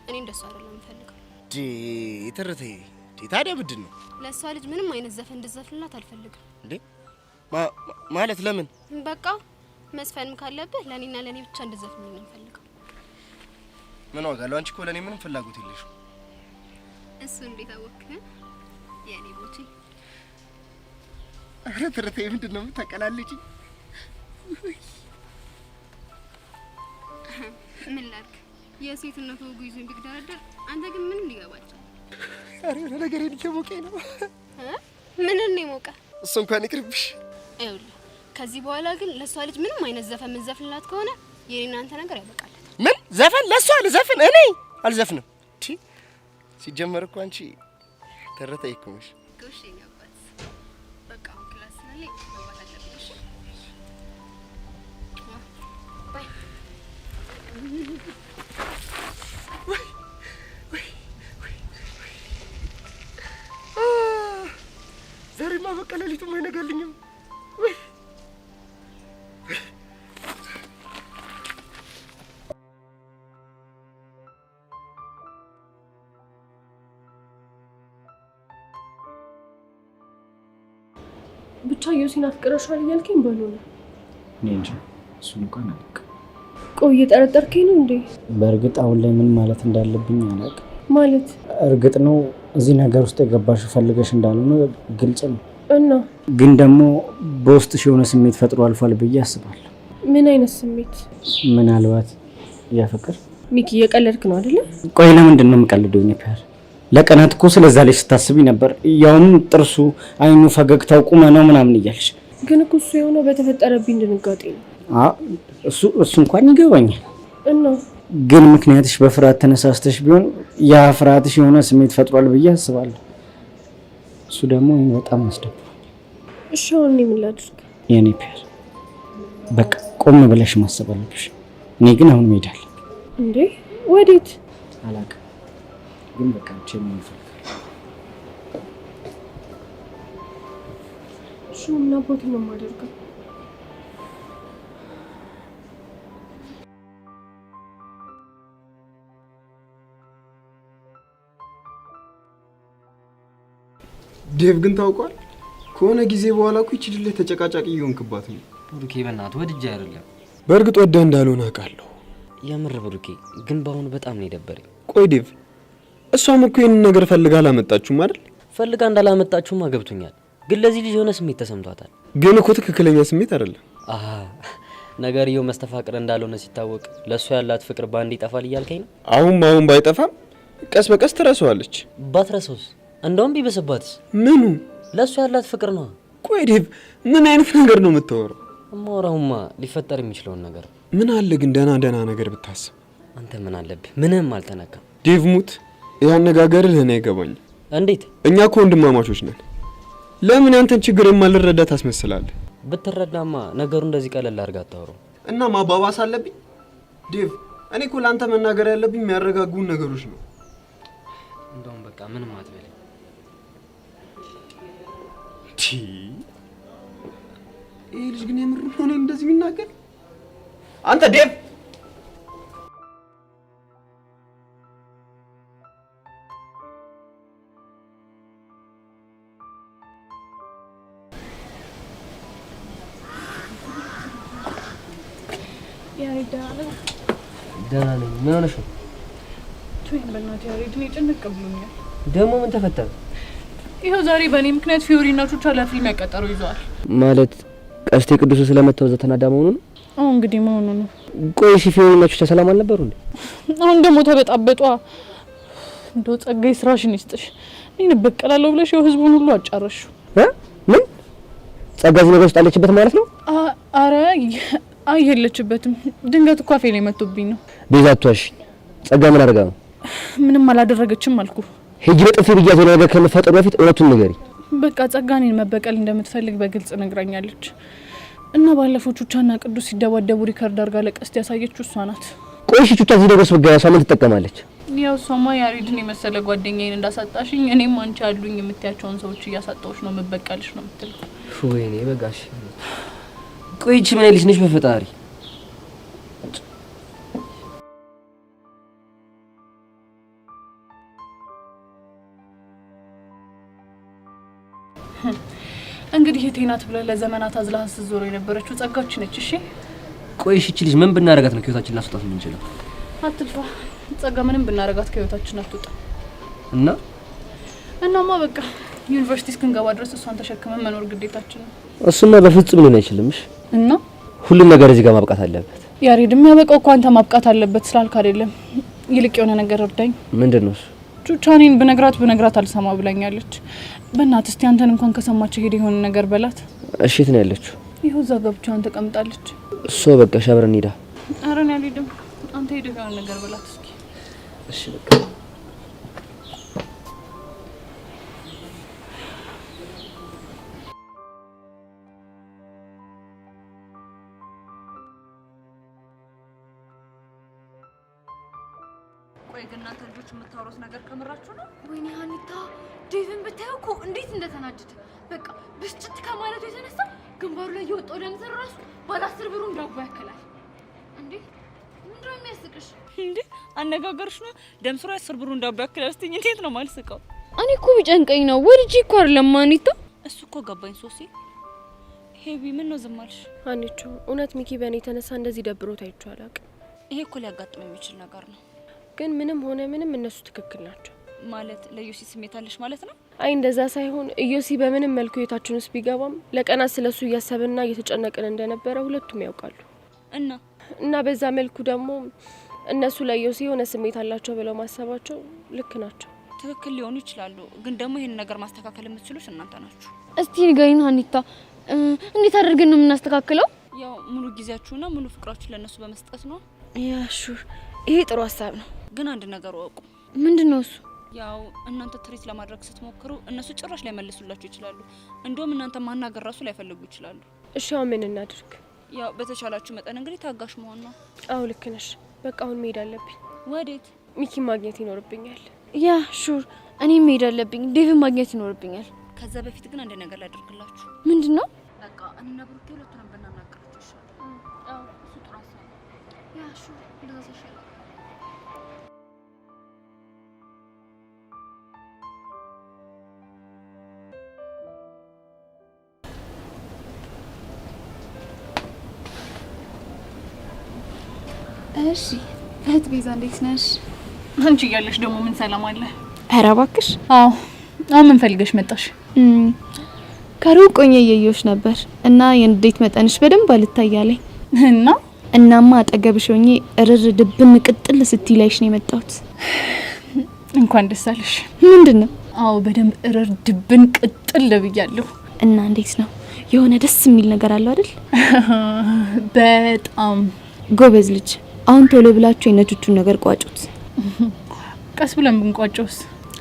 እኔ እንደሱ አይደለም የምፈልገው። ትርቴ ታዲያ ምንድን ነው? ለሷ ልጅ ምንም አይነት ዘፈን እንድዘፍንላት አልፈልግም። ማለት ለምን? በቃ መስፈንም ካለብህ ለኔና ለኔ ብቻ እንድዘፍንልኝ ነው የምፈልገው። ምን ዋጋ አለው? አንቺ እኮ ለኔ ምንም ፍላጎት የለሽም። እሱ እንዴት አወቅህ? የኔ ቦቼ። አረ ትርቴ ምንድን ነው የምታቀላልጪ? ምን ላድርግ? የሴትነቱ ወጉ ይዞኝ ቢግደረደር አንተ ግን ምንም ሊገባቸው። አረ ነገር እየሞቀኝ ነው። ምን ነው የሞቀ? እሱ እንኳን ይቅርብሽ። ይኸውልህ ከዚህ በኋላ ግን ለሷ ልጅ ምንም አይነት ዘፈን ምን ዘፍንላት ከሆነ የኔና አንተ ነገር ያበቃል። ምን ዘፈን ለሷ ልዘፍን? እኔ አልዘፍንም። ሲጀመር እኮ አንቺ ትርቴ እኮ ነሽ። ጎሽ ይገባል። በቃ አሁን ክላስ ላይ መግባት አለብሽ። ባይ ዛሬማ በቃ ሌሊቱም አይነጋልኝም። ብቻ ዮሲን አፍቅረሻል እያልከኝ ባልሆነ እኔ እንጂ እሱን እንኳን አላውቅም። ቆይ እየጠረጠርከኝ ነው እንዴ? በእርግጥ አሁን ላይ ምን ማለት እንዳለብኝ አላውቅም። ማለት እርግጥ ነው እዚህ ነገር ውስጥ የገባሽው ፈልገሽ እንዳልሆነ ግልጽ ነው። እና ግን ደግሞ በውስጥሽ የሆነ ስሜት ፈጥሮ አልፏል ብዬ አስባለሁ። ምን አይነት ስሜት? ምናልባት የፍቅር። ሚኪ እየቀለድክ ነው አይደለ? ቆይ ለምንድን ነው የምቀልደው? ኔፓር ለቀናት እኮ ስለዛ ላይ ስታስቢ ነበር። ያውም ጥርሱ፣ አይኑ፣ ፈገግታው፣ ቁመናው ምናምን እያልሽ። ግን እኮ እሱ የሆነው በተፈጠረብኝ ድንጋጤ ነው። እሱ እንኳን ይገባኛል። እና ግን ምክንያትሽ በፍርሃት ተነሳስተሽ ቢሆን ያ ፍርሃትሽ የሆነ ስሜት ፈጥሯል ብዬ አስባለሁ። እሱ ደግሞ በጣም አስደብሯል። እሺ አሁን እኔ ምን ላድርግ? የኔ ፒር በቃ ቆም ብለሽ ማሰብ አለብሽ። እኔ ግን አሁን እሄዳለሁ። እንዴ ወዴት? አላውቅም፣ ግን በቃ ምን ይፈልጋል? እሺ ምን አባቱ ነው የማደርገው? ዴቭ ግን ታውቋል ከሆነ ጊዜ በኋላ እኮ ይቺ ልጅ ተጨቃጫቂ እየሆንክባት ነው። ብሩኬ በእናትህ ወድጄ አይደለም። በእርግጥ ወደህ እንዳልሆነ አውቃለሁ። የምር ብሩኬ ግን በአሁኑ በጣም ነው የደበረኝ። ቆይ ዴቭ እሷም እኮ ይሄንን ነገር ፈልጋ አላመጣችሁም አይደል? ፈልጋ እንዳላመጣችሁማ ገብቶኛል። ግን ለዚህ ልጅ የሆነ ስሜት ተሰምቷታል። ግን እኮ ትክክለኛ ስሜት አይደለም። ነገርየው መስተፋቅር እንዳልሆነ ሲታወቅ ለእሷ ያላት ፍቅር ባንድ ይጠፋል እያልከኝ ነው? አሁን ባይጠፋም ቀስ በቀስ ትረሳዋለች። ባትረሳውስ? እንደውም ቢበስባትስ? ምኑ? ለእሷ ያላት ፍቅር ነው። ቆይ ዴቭ ምን አይነት ነገር ነው የምታወራው? እማወራውማ ሊፈጠር የሚችለውን ነገር። ምን አለ ግን ደህና ነገር ብታስብ። አንተ ምን አለብህ? ምንም አልተነካም። ዴቭ ሙት ያነጋገርህ ለኔ አይገባኝም። እንዴት? እኛ እኮ ወንድማማቾች ነን። ለምን ያንተን ችግር የማልረዳ ታስመስላለህ? ብትረዳማ ነገሩ እንደዚህ ቀለል አድርጋ አታወራው እና ማባባስ አለብኝ? ዴቭ እኔ እኮ ላንተ መናገር ያለብኝ የሚያረጋጉን ነገሮች ነው። እንደውም በቃ ምንም አትበል። ይሄ ልጅ ግን የምር ነው እንደዚህ የሚናገር? አንተ ዴቭ ደህና ነኝ። ምን ሆነሽ ነው? ትወኝ በእናትህ ያሬድ፣ እኔ ጭንቅ ብሎኛል። ደግሞ ምን ተፈጠረ? ይኸው ዛሬ በእኔ ምክንያት ፊዮሪና ቹቻ ለፊልም ያቀጠሩ ይዘዋል። ማለት ቀስቴ ቅዱስ ስለመተው ዘተናዳ መሆኑ ነው? አዎ እንግዲህ መሆኑ ነው። ቆይ እሺ ፊዮሪና ቹቻ ሰላም አልነበሩ እንዴ? አሁን ደግሞ ተበጣበጧ። እንደው ጸጋይ ስራሽን ይስጥሽ። እኔን በቀላለሁ ብለሽ ይኸው ህዝቡን ሁሉ አጫረሽው። ምን ጸጋይ ነገር ውስጥ አለችበት ማለት ነው? አረ የለችበትም። ድንገት እኮ አፌ ላይ መጥቶብኝ ነው። ቤዛቷሽ ጸጋ ምን አደረጋ ነው? ምንም አላደረገችም አልኩ። ሄጂ በጥፊ ብያት የሆነ ነገር ከመፈጠሩ በፊት እውነቱን ንገሪ። በቃ ጸጋ እኔን መበቀል እንደምትፈልግ በግልጽ ነግራኛለች። እና ባለፈው ቹቻና ቅዱስ ሲደባደቡ ሪከርድ አድርጋ ለቀስት ያሳየችው እሷ ናት። ቆይ እሺ ቹቻ እዚህ ደረስ በጋ እሷ ምን ትጠቀማለች? ያው እሷማ ያሬድን የመሰለ ጓደኛዬን እንዳሳጣሽኝ እኔም አንቺ አሉኝ የምትያቸውን ሰዎች እያሳጣሁሽ ነው መበቀልሽ ነው የምትለው። ወይኔ በጋሽ። ቆይ እቺ ምን ልጅ ነሽ በፈጣሪ? እንግዲህ የቴናት ብለህ ለዘመናት አዝላህ ስትዞር የነበረችው ጸጋች ነች። እሺ ቆይ እሺ ልጅ ምን ብናረጋት ነው ከህይወታችን ላስወጣት የምንችለው? አትልፋ ጸጋ፣ ምንም ብናረጋት ከህይወታችን አትወጣ። እናማ በቃ ዩኒቨርሲቲ እስክንገባ ድረስ እሷን ተሸክመን መኖር ግዴታችን ነው። እሱማ በፍጹም ሊሆን አይችልም። እሺ እና ሁሉም ነገር እዚህ ጋር ማብቃት አለበት። ያሬድ የሚያበቃው እኮ አንተ ማብቃት አለበት ስላልክ አይደለም። ይልቅ የሆነ ነገር እርዳኝ። ምንድነው እሱ? ቹቻኔን ብነግራት አልሰማ ብላኛለች። በእናትህ እስቲ አንተን እንኳን ከሰማች ሄድ የሆነ ነገር በላት። እሺ የት ነው ያለችው? ይኸው እዛ ገብቻን ተቀምጣለች። እሷ በቃ ሻብረን ሄዳ። ኧረ እኔ አልሄድም። አንተ ሄደህ የሆነ ነገር በላት እስኪ። እሺ በቃ ቆይ ግን እናንተ ልጆች የምታወሩት ነገር ከምራችሁ ነው? ወይኔ ሀኒታ ዴቭን ብታየው እኮ እንዴት እንደተናደደ በቃ ብስጭት ከማለቱ የተነሳ ግንባሩ ላይ የወጣው ደም ስር ራሱ ባለ 10 ብሩን ዳቦ ያክላል። እንዴ ምንድነው የሚያስቅሽ? እንዴ አነጋገርሽ ነው ደም ስሩ 10 ብሩን ዳቦ ያክላል ስትኝ እንዴት ነው ማልስቀው? እኔ እኮ ቢጨንቀኝ ነው ወድጄ እኮ አይደለም ሀኒታ። እሱ እኮ ገባኝ ሶሲ። ሄቢ ምን ነው ዝም አልሽ? ሀኒቾ እውነት ሚኪ በእኔ የተነሳ እንደዚህ ደብሮት አይቼው አላውቅም። ይሄ እኮ ሊያጋጥም የሚችል ነገር ነው። ግን ምንም ሆነ ምንም እነሱ ትክክል ናቸው። ማለት ለዮሲ ስሜት አለሽ ማለት ነው? አይ እንደዛ ሳይሆን ኢዮሲ በምንም መልኩ የታችን ውስጥ ቢገባም ለቀናት ስለሱ እያሰብንና እየተጨነቅን እንደነበረ ሁለቱም ያውቃሉ። እና በዛ መልኩ ደግሞ እነሱ ለኢዮሲ የሆነ ስሜት አላቸው ብለው ማሰባቸው ልክ ናቸው። ትክክል ሊሆኑ ይችላሉ። ግን ደግሞ ይሄን ነገር ማስተካከል የምትችሉት እናንተ ናችሁ። እስቲ ንገሪን ሀኒታ፣ እንዴት አድርገን ነው የምናስተካክለው? ያው ሙሉ ጊዜያችሁና ሙሉ ፍቅራችሁ ለነሱ በመስጠት ነው። ያሹ ይሄ ጥሩ ሀሳብ ነው። ግን አንድ ነገር ወቁ። ምንድነው እሱ? ያው እናንተ ትሪት ለማድረግ ስትሞክሩ እነሱ ጭራሽ ላይ መልሱላችሁ ይችላሉ። እንደውም እናንተ ማናገር ራሱ ላይፈልጉ ይችላሉ። እሺ አሁን ምን እናድርግ? ያው በተቻላችሁ መጠን እንግዲህ ታጋሽ መሆን ነው። አው ልክ ነሽ። በቃ አሁን መሄድ አለብኝ። ወዴት? ሚኪ ማግኘት ይኖርብኛል። ያ ሹር እኔም መሄድ አለብኝ። ዴቭን ማግኘት ይኖርብኛል። ከዛ በፊት ግን አንድ ነገር ላደርግላችሁ። ምንድነው? በቃ እነ ብሩኬ ሁለቱንም ብናናገራቸው ይሻላል። አው እሱ ጥሩ ሀሳብ ነው። ያ ሹር እንደዛ ይሻላል። እሺ እህት ቤዛ እንዴት ነሽ? አንቺ እያለሽ ደግሞ ምን ሰላም አለ? ኧረ እባክሽ። አዎ አሁን ምን ፈልገሽ መጣሽ? ከሩቅ ሆኜ እያየሁሽ ነበር እና የንዴት መጠንሽ በደንብ አልታያለኝ እና እናማ አጠገብሽ ሆኜ እርር ድብን ቅጥል ስትይ ላይሽ ነው የመጣሁት። እንኳን ደስ አለሽ። ምንድነው? አዎ በደንብ እርር ድብን ቅጥል ብያለሁ። እና እንዴት ነው? የሆነ ደስ የሚል ነገር አለው አይደል? በጣም ጎበዝ ልጅ። አሁን ቶሎ ብላችሁ የነቹቹን ነገር ቋጩት። ቀስ ብለን ብንቋጨውስ?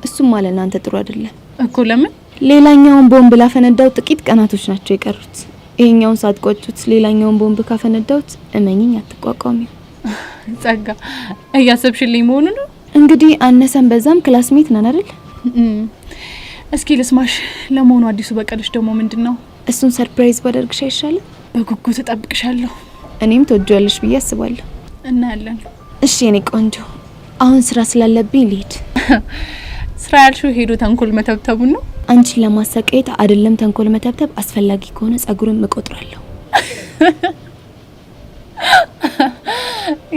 እሱም ማለት እናንተ ጥሩ አይደለም እኮ። ለምን? ሌላኛውን ቦምብ ላፈነዳው ጥቂት ቀናቶች ናቸው የቀሩት። ይሄኛውን ሳትቆጩት ሌላኛውን ቦምብ ካፈነዳውት እመኚኝ አትቋቋሚው። ጸጋ እያሰብሽልኝ መሆኑ ነው? እንግዲህ አነሰን በዛም ክላስሜት ነን አይደል? እስኪ ልስማሽ። ለመሆኑ አዲሱ በቀልሽ ደግሞ ምንድነው? እሱን ሰርፕራይዝ ባደርግሽ አይሻልም? በጉጉት እጠብቅሻለሁ። እኔም ትወጂዋለሽ ብዬ አስባለሁ። እናያለን። እሺ የኔ ቆንጆ፣ አሁን ስራ ስላለብኝ ልሂድ። ስራ ያልሽው ሄዶ ተንኮል መተብተቡን ነው? አንቺን ለማሰቃየት አይደለም ተንኮል መተብተብ፣ አስፈላጊ ከሆነ ጸጉርን እቆጥራለሁ።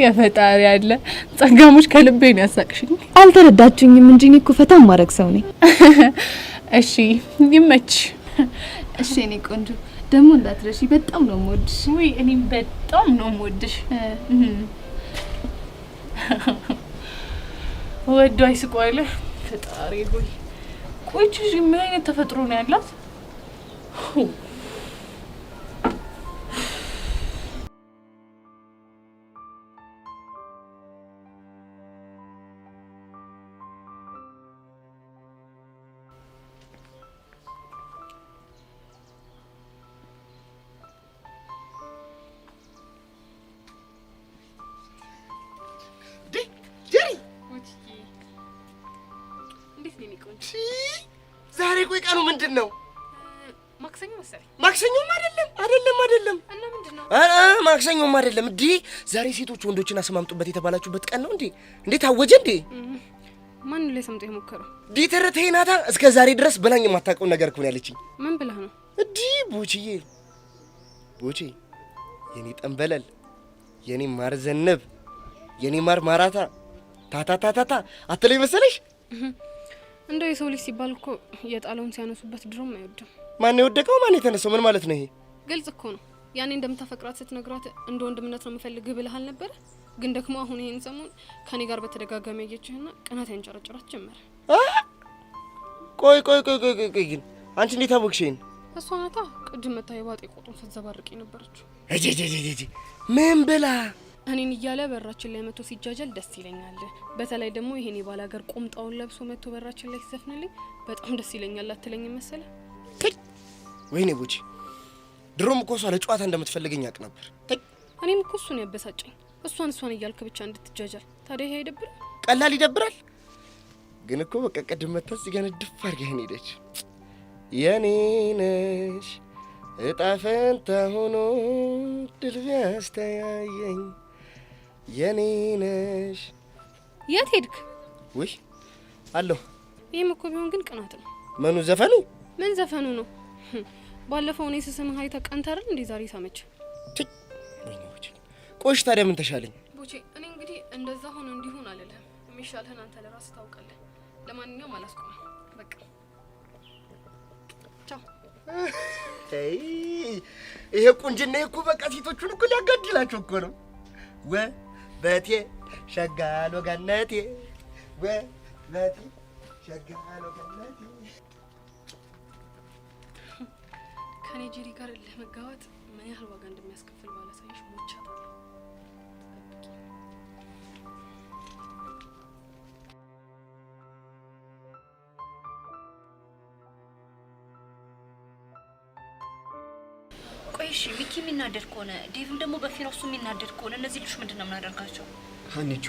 የፈጣሪ ያለ ጸጋሙሽ ከልቤ ነው ያሳቅሽኝ። አልተረዳችሁኝም እንጂ እኔ እኮ ፈታ ማረግ ሰው ነኝ። እሺ ይመች። እሺ የኔ ቆንጆ፣ ደግሞ እንዳትረሺ፣ በጣም ነው የምወድሽ። ወይ እኔም በጣም ነው የምወድሽ። ወዶ አይስቋለ ፈጣሪ ሆይ። ቆይቺ ምን አይነት ተፈጥሮ ነው ያላት? ዛሬ ቆይ ቀኑ ምንድነው? ማክሰኞ መሰለኝ። ማክሰኞም አይደለም። እና ምንድነው? ማክሰኞም አይደለም። እንዴ ዛሬ ሴቶች ወንዶችን አስማምጡበት የተባላችሁበት ቀን ነው እንዴ? እንዴ ታወጀ እንዴ? ማን ላይ ሰምቶ የሞከረው? ዲተረተይ ናታ። እስከ ዛሬ ድረስ በላኝ የማታውቀው ነገር እኮ ነው ያለችኝ። ምን ብለህ ነው? እንዴ ቦቼ የኔ ጠንበለል፣ የኔ ማር ዘነብ፣ የኔ ማር ማራታ ታታታታታ አትለኝ መሰለሽ? እንደው የሰው ልጅ ሲባል እኮ የጣለውን ሲያነሱበት ድሮም አይወድም። ማን የወደቀው ማን የተነሳው? ምን ማለት ነው ይሄ? ግልጽ እኮ ነው። ያኔ እንደምታፈቅራት ስትነግራት እንደ ወንድምነት ነው የምፈልግህ ብለሃል ነበር። ግን ደግሞ አሁን ይሄን ሰሞን ከኔ ጋር በተደጋጋሚ ያየችህና ቅናት ያንጨረጨራት ጀመረ። ቆይ ግን አንቺ እንዴት አወቅሽኝ? እሷ ናታ ቅድም መታ የባጤ ቆጡን ስትዘባርቅ የነበረችው። ምን ብላ? እኔን እያለ በራችን ላይ መጥቶ ሲጃጃል ደስ ይለኛል። በተለይ ደግሞ ይሄን የባላገር ቁምጣውን ለብሶ መጥቶ በራችን ላይ ሲዘፍንልኝ በጣም ደስ ይለኛል። አትለኝ መሰለ? ወይኔ ቦቼ፣ ድሮም እኮ እሷ ለጨዋታ እንደምትፈልገኝ ያውቅ ነበር። እኔም እኮ እሱን ያበሳጨኝ እሷን እያልክ ብቻ እንድትጃጃል። ታዲያ ይሄ አይደብርም? ቀላል ይደብራል። ግን እኮ በቃ ቅድም መታ እዚህ ጋር ድፍ አድርገኸኝ ሄደች። የኔ ነሽ እጣ ፈንታ ሆኖ ድል ቢያስተያየኝ የኔ ነሽ። የት ሄድክ? ውይ አለሁ። ይሄም እኮ ቢሆን ግን ቅናት ነው። ምኑ ዘፈኑ? ምን ዘፈኑ ነው? ባለፈው እኔ ስስምህ አይተህ ቀንተህ አይደል እንዴ ዛሬ ሳመች? ቆሽ ታዲያ ምን ተሻለኝ? ቦቼ እኔ እንግዲህ እንደዛ ሆነ እንዲሆን አልልህም። የሚሻልህን አንተ ለራስህ ታውቃለህ። ለማንኛውም አላስቆምም። በቃ ቻው። ይሄ ቁንጅና እኮ በቃ ሴቶቹን እኮ ሊያጋድላቸው እኮ ነው። በቴ ሸጋሎ ገነቴ በቴ ሸጋሎ ገነቴ። ከኔ ጄሪ ጋር ለመጋባት ምን ያህል ዋጋ እንደሚያስከፍል ባላሳይሽ ሞቻታለሁ። ቆይሽ ሚኪ የሚናደድ ከሆነ ዴቭም ደግሞ በፊራሱ የሚናደድ ከሆነ እነዚህ ልጆች ምንድነው የምናደርጋቸው? ሀኒቹ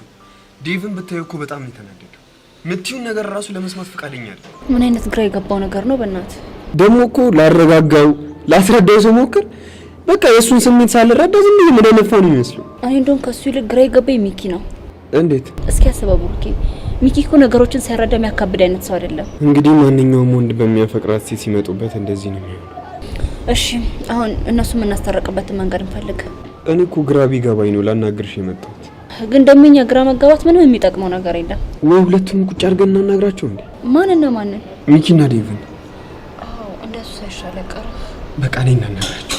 ዴቭን ብታየው እኮ በጣም ነው የተናደደው። ምትዩን ነገር ራሱ ለመስማት ፈቃደኛ አይደል። ምን አይነት ግራ የገባው ነገር ነው በእናት። ደግሞ እኮ ላረጋጋው ላስረዳው ስሞክር በቃ የእሱን ስሜት ሳልረዳ ዝም ብዬ መደነፋው ነው የሚመስለው። እኔ እንደውም ከሱ ይልቅ ግራ የገባኝ ሚኪ ነው። እንዴት? እስኪ አስበው ብሩኬ፣ ሚኪ እኮ ነገሮችን ሳይረዳ የሚያካብድ አይነት ሰው አይደለም። እንግዲህ ማንኛውም ወንድ በሚያፈቅራት ሴት ሲመጡበት እንደዚህ ነው የሚሆነው። እሺ አሁን እነሱ የምናስታረቅበትን መንገድ እንፈልግ። እኔ እኮ ግራ ቢገባኝ ነው ላናግርሽ የመጣሁት። ግን ደምኛ ግራ መጋባት ምንም የሚጠቅመው ነገር የለም። ወይ ሁለቱም ቁጭ አድርገን እናናግራቸው እንዴ? ማንና ማንን? ሚኪና ዴቭን። አዎ እንደሱ ሳይሻለ ቀረ። በቃ እኔ እናናግራቸው።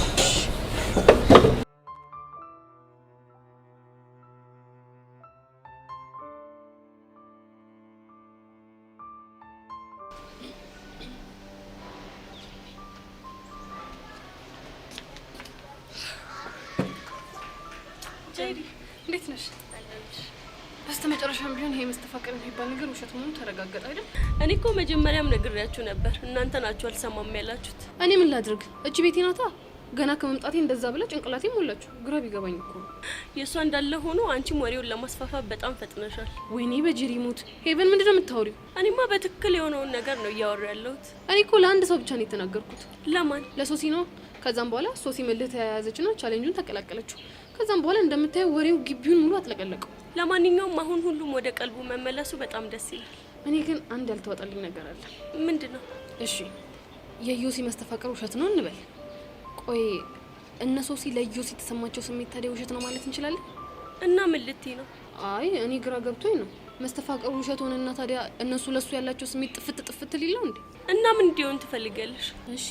ጄሪ እንዴት ነሽ? በስተመጨረሻም ቢሆን ይሄ መስተፋቀር የሚባል ነገር ውሸት መሆኑ ተረጋገጠ አይደል? እኔ እኮ መጀመሪያም ነግሬያችሁ ነበር፣ እናንተ ናችሁ አልሰማም ያላችሁት። እኔ ምን ላድርግ? እጅ ቤቴ ናታ። ገና ከመምጣቴ እንደዛ ብላ ጭንቅላቴ ሞላችሁ። ግራ ቢገባኝ እኮ የእሷ እንዳለ ሆኖ አንቺም ወሬውን ለማስፋፋት በጣም ፈጥነሻል። ወይኔ በጄሪ ሙት። ሄቨን ምንድን ነው የምታወሪው? እኔማ በትክክል የሆነውን ነገር ነው እያወራ ያለሁት። እኔ እኮ ለአንድ ሰው ብቻ ነው የተናገርኩት። ለማን? ለሶሲ ነው። ከዛም በኋላ ሶሲ መልህ ተያያዘችና ቻሌንጁን ተቀላቀለችው። ከዛም በኋላ እንደምታየው ወሬው ግቢውን ሙሉ አጥለቀለቀው። ለማንኛውም አሁን ሁሉም ወደ ቀልቡ መመለሱ በጣም ደስ ይላል። እኔ ግን አንድ ያልተዋጠልኝ ነገር አለ። ምንድነው? እሺ የዮሲ መስተፋቀር ውሸት ነው እንበል። ቆይ እነ ሶሲ ለዮሲ የተሰማቸው ስሜት ታዲያ ውሸት ነው ማለት እንችላለን? እና ምን ልትይ ነው? አይ እኔ ግራ ገብቶኝ ነው። መስተፋቀሩ ውሸት ሆነና ታዲያ እነሱ ለሱ ያላቸው ስሜት ጥፍት ሊለው እንዴ? እና ምን እንዲሆን ትፈልጋለሽ? እሺ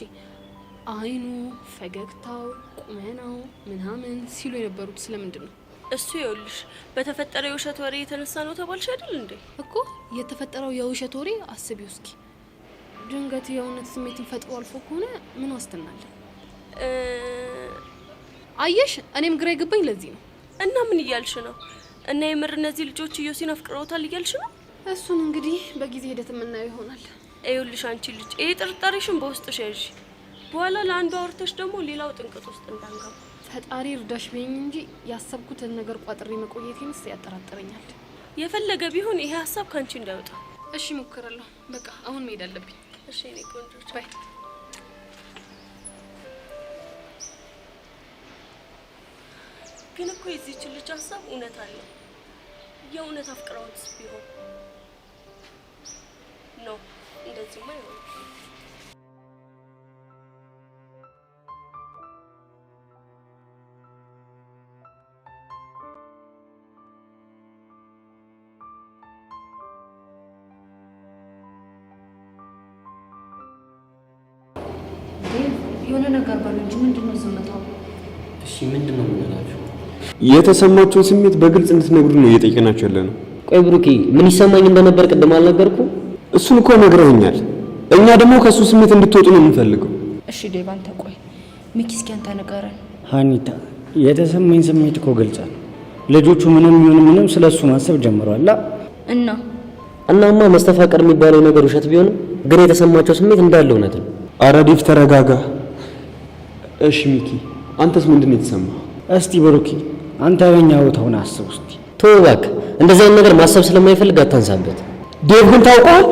አይኑ፣ ፈገግታው፣ ቁመናው ምናምን ሲሉ የነበሩት ስለምንድን ነው? እሱ ይኸውልሽ በተፈጠረው የውሸት ወሬ የተነሳ ነው ተባልሽ አይደል እንዴ? እኮ የተፈጠረው የውሸት ወሬ አስቢው እስኪ። ድንገት የእውነት ስሜትን ፈጥሮ አልፎ ከሆነ ምን ዋስትና አለ? አየሽ እኔም ግራ የገባኝ ለዚህ ነው። እና ምን እያልሽ ነው? እና የምር እነዚህ ልጆች ዮሲን አፍቅረውታል እያልሽ ነው? እሱን እንግዲህ በጊዜ ሂደት የምናየው ይሆናል። ይኸውልሽ አንቺ ልጅ ይሄ ጥርጣሬሽን በውስጥሽ ያዥ። በኋላ ለአንዱ አውርተሽ ደግሞ ሌላው ጥንቅጥ ውስጥ እንዳንገባ። ፈጣሪ እርዳሽ በይኝ እንጂ ያሰብኩትን ነገር ቋጥሬ መቆየቴንስ ያጠራጥረኛል። የፈለገ ቢሆን ይሄ ሀሳብ ካንቺ እንዳይወጣ። እሺ ሞክራለሁ። በቃ አሁን መሄድ አለብኝ። እሺ እኔ ቆንጆ ባይ። ግን እኮ የዚህች ልጅ ሀሳብ እውነት አለው። የእውነት አፍቅረውትስ ቢሆን ነው እንደዚህማ ይሆናል። የሆነ ነገር በሉ እንጂ ምንድነው ዝምታው? እሺ ምንድነው የምንላችሁ? የተሰማችሁን ስሜት በግልጽ እንድትነግሩ ነው እየጠየቅናችሁ ያለ ነው። ቆይ ብሩኬ ምን ይሰማኝ እንደነበር ቅድም አልነገርኩ? እሱን እኮ ነግረውኛል። እኛ ደግሞ ከሱ ስሜት እንድትወጡ ነው የምንፈልገው። እሺ ዴቭ አንተ ቆይ፣ ሚኪ እስኪ አንተ ንገረን። ሀኒታ የተሰማኝ ስሜት እኮ ገልጻ ነው። ልጆቹ ምንም ይሁን ምንም ስለሱ ማሰብ ጀምረዋል። እናማ መስተፋቀር የሚባለው ነገር ውሸት ቢሆንም ግን የተሰማቸው ስሜት እንዳለ እውነት ነው። ኧረ ዴቭ ተረጋጋ። እሺ ሚኪ አንተስ ምንድነው የተሰማ? እስቲ ብሩኬ አንተ በእኛ ቦታውን አስብ እስቲ። ተው እባክህ፣ እንደዚህ አይነት ነገር ማሰብ ስለማይፈልግ አታንሳበት። ዴቭ ግን ታውቀዋል፣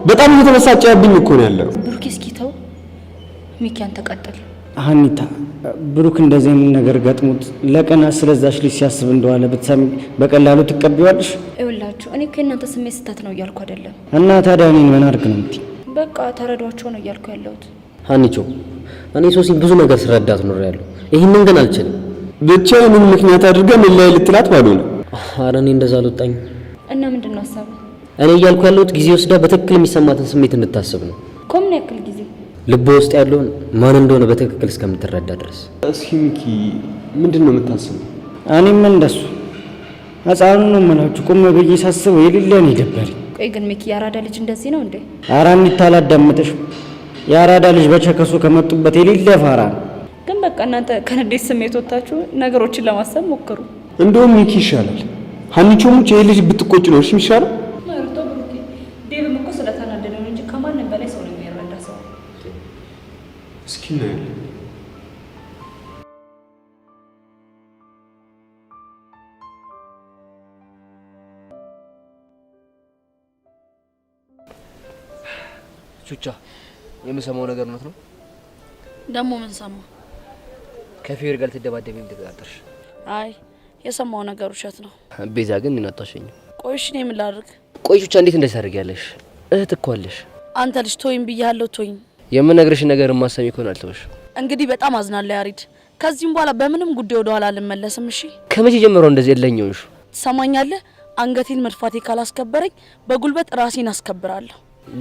በጣም እየተበሳጨብኝ እኮ ነው ያለው። ብሩኬ እስኪ ተው። ሚኪ አንተ ቀጥል። ሀኒታ ብሩክ እንደዚህ አይነት ነገር ገጥሞት ለቀናት ስለዛች ልጅ ሲያስብ እንደዋለ ብትሰሚ በቀላሉ ትቀበያለሽ? ይኸውላችሁ እኔ ከእናንተ ስሜት ስህተት ነው እያልኩ አይደለም። እና ታዲያ እኔን ምን አድርግ ነው የምትይኝ? በቃ ተረዷቸው ነው እያልኩ ያለሁት። ሀኒቾ እኔ ሶሲን ብዙ ነገር ስረዳት ኖሬያለሁ። ይሄንን ግን አልችልም። ብቻ ምን ምክንያት አድርገን ላይ ልትላት ባልሆነ። ኧረ እኔ እንደዛ አልወጣኝ። እና ምንድነው ሀሳብ? እኔ እያልኩ ያለሁት ጊዜ ወስዳ በትክክል የሚሰማትን ስሜት እንድታስብ ነው። ከምን ያክል ጊዜ? ልብ ውስጥ ያለውን ማን እንደሆነ በትክክል እስከምትረዳ ድረስ። እስኪ ሚኪ ምንድነው የምታስበው? እኔም እንደሱ ህፃኑ ነው የምላችሁ። ቁም ብዬ ሳስበው የሌለን ይደበረኝ። ቆይ ግን ሚኪ የአራዳ ልጅ እንደዚህ ነው እንዴ? ኧረ ሀኒታ አላዳምጥሽም። የአራዳ ልጅ በቸከሱ ከመጡበት የሌለ ፋራ ነው። ግን በቃ እናንተ ከንዴት ስሜት ወጣችሁ ነገሮችን ለማሰብ ሞክሩ። እንደውም ሚኪ ይሻላል። ሀኒቾ ሙች ይሄ ልጅ ብትቆጭ ነው እሺ የሚሻለው። ማርቶ ብሩኬ ዴቭም እኮ ስለተናደደ ነው እንጂ ከማንም በላይ ሰው ነው የሚረዳ ሰው። እስኪ እናያለን። ቹቻ የምሰማው ነገር እውነት ነው? ደግሞ ምን ሰማ? ከፌር ጋር ልትደባደብ ተጠራጠርሽ? አይ የሰማው ነገር ውሸት ነው። ቤዛ ግን ምን አታሸኝ? ቆይ እሺ እኔ ምን ላድርግ? ቆይ ቹቻ እንዴት እንደዚህ ታደርጊያለሽ? እህት እኮ አለሽ። አንተ ልጅ ቶይም ብያለሁ ቶይም። የምነግርሽ ነገር ማሰሚ ከሆነ አልተውሽ። እንግዲህ በጣም አዝናለሁ ያሪድ። ከዚህም በኋላ በምንም ጉዳይ ወደ ኋላ አልመለስም። እሺ ከመቼ ጀምሮ እንደዚህ የለኝውሽ? ትሰማኛለህ? አንገቴን መድፋቴ ካላስከበረኝ በጉልበት ራሴን አስከብራለሁ።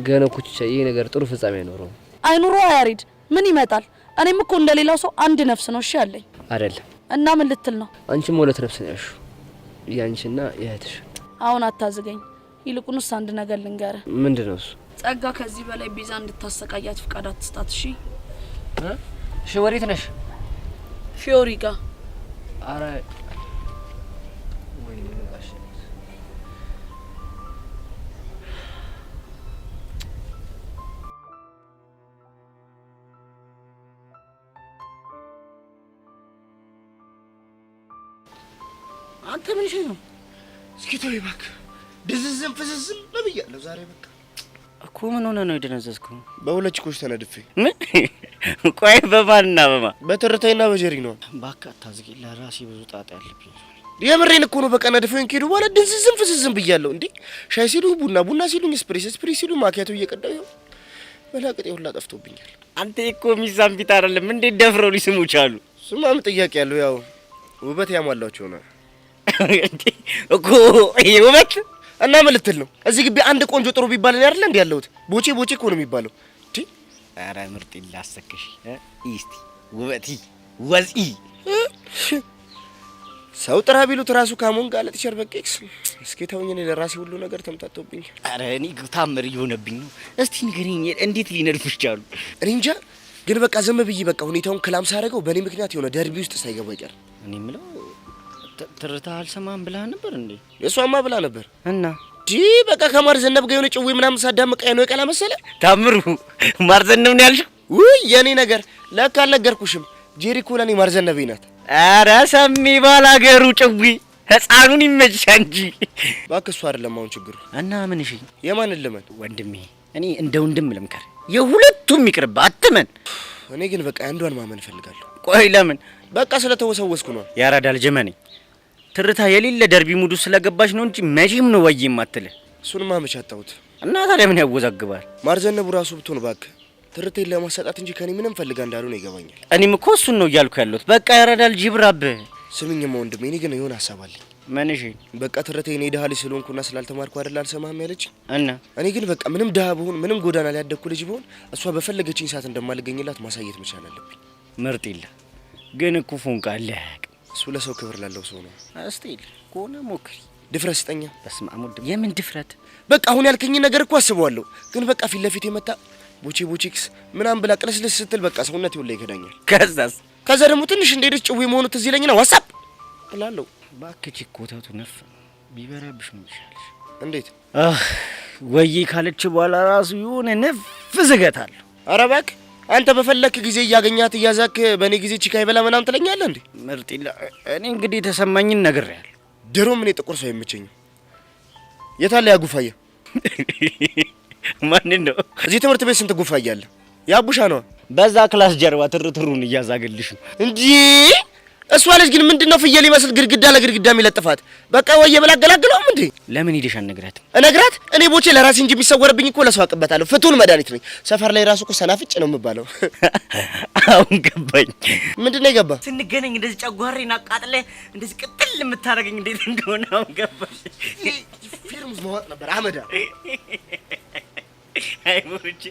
ገና ኩቻ ይሄ ነገር ጥሩ ፍጻሜ አይኖረው። አይኑሮ ያሬድ ምን ይመጣል? እኔም እኮ እንደሌላው ሰው አንድ ነፍስ ነው እሺ ያለኝ አይደለም። እና ምን ልትል ነው? አንቺም ሁለት ነፍስ ነው ያልሽው፣ ያንቺና የእህትሽ። አሁን አታዝገኝ። ይልቁንስ አንድ ነገር ልንገርህ። ምንድነው እሱ? ጸጋ ከዚህ በላይ ቤዛ እንድታሰቃያት ፍቃድ አትስጣት እሺ? እሺ ወዴት ነሽ? ፊዮሪ ጋር። አረ አንተ ምን ሸይ ነው? እስኪ ተወኝ እባክህ። ድዝዝም ፍዝዝም ብያለሁ ዛሬ በቃ እኮ። ምን ሆነ ነው የደነዘዝከው? በሁለት ችኮች ተነድፌ። ምን? ቆይ በማንና በማ? በትርታይና በጀሪ ነው። እባክህ አታዝጊ፣ ለራሴ ብዙ ጣጣ ያለብኝ። የምሬን እኮ ነው። በቃ ነድፈኝ ከሄዱ በኋላ ድዝዝም ፍዝዝም ብያለሁ። እንዴ ሻይ ሲሉ ቡና፣ ቡና ሲሉኝ ስፕሬስ ሲሉ ማኪያቶ እየቀዳሁ ይኸው በላቅጤ ሁላ ጠፍቶብኛል። አንተ እኮ ሚዛን ቢት አይደለም እንዴት ደፍረው ሊስሙ ቻሉ? ስማም ጥያቄ ያለው ያው ውበት ያሟላቸው ነው እኮ ይሄ ውበት እና ምን ልትል ነው? እዚህ ግቢ አንድ ቆንጆ ጥሩ ቢባል ነው አይደል እንዴ ያለሁት? ቦቼ እኮ ነው የሚባለው። እንዴ ኧረ ምርጥ ይላሰከሽ እስቲ ውበቲ ወዚ ሰው ጥራ ቢሉት ራሱ ካሞን ጋር ለጥቸር በቄክስ እስኪ ተውኝ። እኔ ለራሴ ሁሉ ነገር ተምታቶብኝ። ኧረ እኔ ታምር እየሆነብኝ ነው። እስቲ ንገሪኝ እንዴት ሊነድፍሽ ቻሉ? እኔ እንጃ ግን በቃ ዝም ብዬ በቃ ሁኔታውን ክላም ሳደርገው በእኔ ምክንያት የሆነ ደርቢ ውስጥ ሳይገባ ይቀር። እኔ የምለው ትርታ አልሰማም ብላ ነበር እንዴ? የሷማ ብላ ነበር እና በቃ ከማር ዘነብ ጋር የሆነ ጭዌ ምናምን ሳዳምቅ ነው የቀላ መሰለ። ታምሩ ማር ዘነብ ነው ያልሽው? ውይ የኔ ነገር ለካ አልነገርኩሽም። ጄሪ እኮ ለኔ ማር ዘነብ ናት። ኧረ ሰሚ ባላገሩ ጭዊ ህፃኑን ይመችሻ እንጂ እባክህ እሱ አይደለም አሁን ችግሩ። እና ምን እሺ የማንን ልመን? ወንድሜ እኔ እንደ ወንድም ልምከር፣ የሁለቱም ይቅርብ አትመን። እኔ ግን በቃ አንዷን ማመን እፈልጋለሁ። ቆይ ለምን? በቃ ስለተወሰወስኩ ነው። ያራዳል ጀመኔ ትርታ የሌለ ደርቢ ሙዱ ስለገባሽ ነው እንጂ መቼም ነው ወይ የማትል። እሱንማ መች አጣሁት። እና ታዲያ ምን ያወዛግባል? ማር ዘነቡ ራሱ ብትሆን እባክህ ትርቴን ለማሰጣት እንጂ ከኔ ምንም ፈልጋ እንዳልሆነ ይገባኛል። እኔም እኮ እሱን ነው እያልኩ ያለሁት። በቃ ያራዳል ጅብራብህ። ስምኝማ ወንድሜ እኔ ግን የሆነ ሀሳብ አለኝ። ምን እሺ? በቃ ትርቴ እኔ ድሀ ልጅ ስለሆንኩና ስላልተማርኩ አይደል አልሰማህም ያለች እና እኔ ግን በቃ ምንም ድሀ ብሆን ምንም ጎዳና ላይ ያደግኩ ልጅ ብሆን እሷ በፈለገችኝ ሰዓት እንደማልገኝላት ማሳየት መቻል አለብኝ። ምርጥ ይላ ግን እኮ ፎንቃ አለህ። እሱ ለሰው ክብር ላለው ሰው ነው። አስቴል ኮነ ሞክሪ። ድፍረት ስጠኛ። በስመ አብ ወልድ። የምን ድፍረት? በቃ አሁን ያልከኝ ነገር እኮ አስበዋለሁ፣ ግን በቃ ፊት ለፊት የመጣ ቦቼክስ ምናምን ብላ ቅለስልስ ስትል በቃ ሰውነት ይወላ ይከዳኛል። ከዛ ደግሞ ትንሽ እንደሄደች ጭዌ መሆኑ ትዝ ይለኝና ዋትስአፕ እላለሁ። እባክህ ኮተቱ ነፍ ቢበራብሽ ምን ይሻልሽ? እንዴት ወይ ካለች በኋላ ራሱ የሆነ ነፍ ዝገታል። ኧረ እባክህ አንተ በፈለክ ጊዜ እያገኛት እያዛክ በእኔ ጊዜ ቺካ ይበላ ምናምን ትለኛለህ እንዴ? ምርጥ ይላ እኔ እንግዲህ የተሰማኝን ነግሬያለሁ። ድሮም እኔ ጥቁር ሰው አይመቸኝም። የታለ ያ ጉፋያ? ማን ነው? እዚህ ትምህርት ቤት ስንት ጉፋያ አለ? ያቡሻ ነው። በዛ ክላስ ጀርባ ትርትሩን እያዛገልሽ እንጂ እሷ ልጅ ግን ምንድነው ፍየል ይመስል ግድግዳ ለግድግዳ የሚለጥፋት? በቃ ወየ ብላ አገላግለውም እንዴ? ለምን ሄደሽ አልነግራትም? እነግራት? እኔ ቦቼ ለራሴ እንጂ የሚሰወርብኝ እኮ ለሰው አቅበታለሁ። ፍቱን መድኃኒት ነኝ። ሰፈር ላይ ራሱ እኮ ሰናፍጭ ነው የምባለው። አሁን ገባኝ። ምንድነው የገባ? ስንገናኝ እንደዚህ ጨጓሬን አቃጥለ እንደዚህ ቅጥል የምታረገኝ እንዴት እንደሆነ አሁን ገባሽ። ፊልም ማወቅ ነበር አመዳ። አይ ቦቼ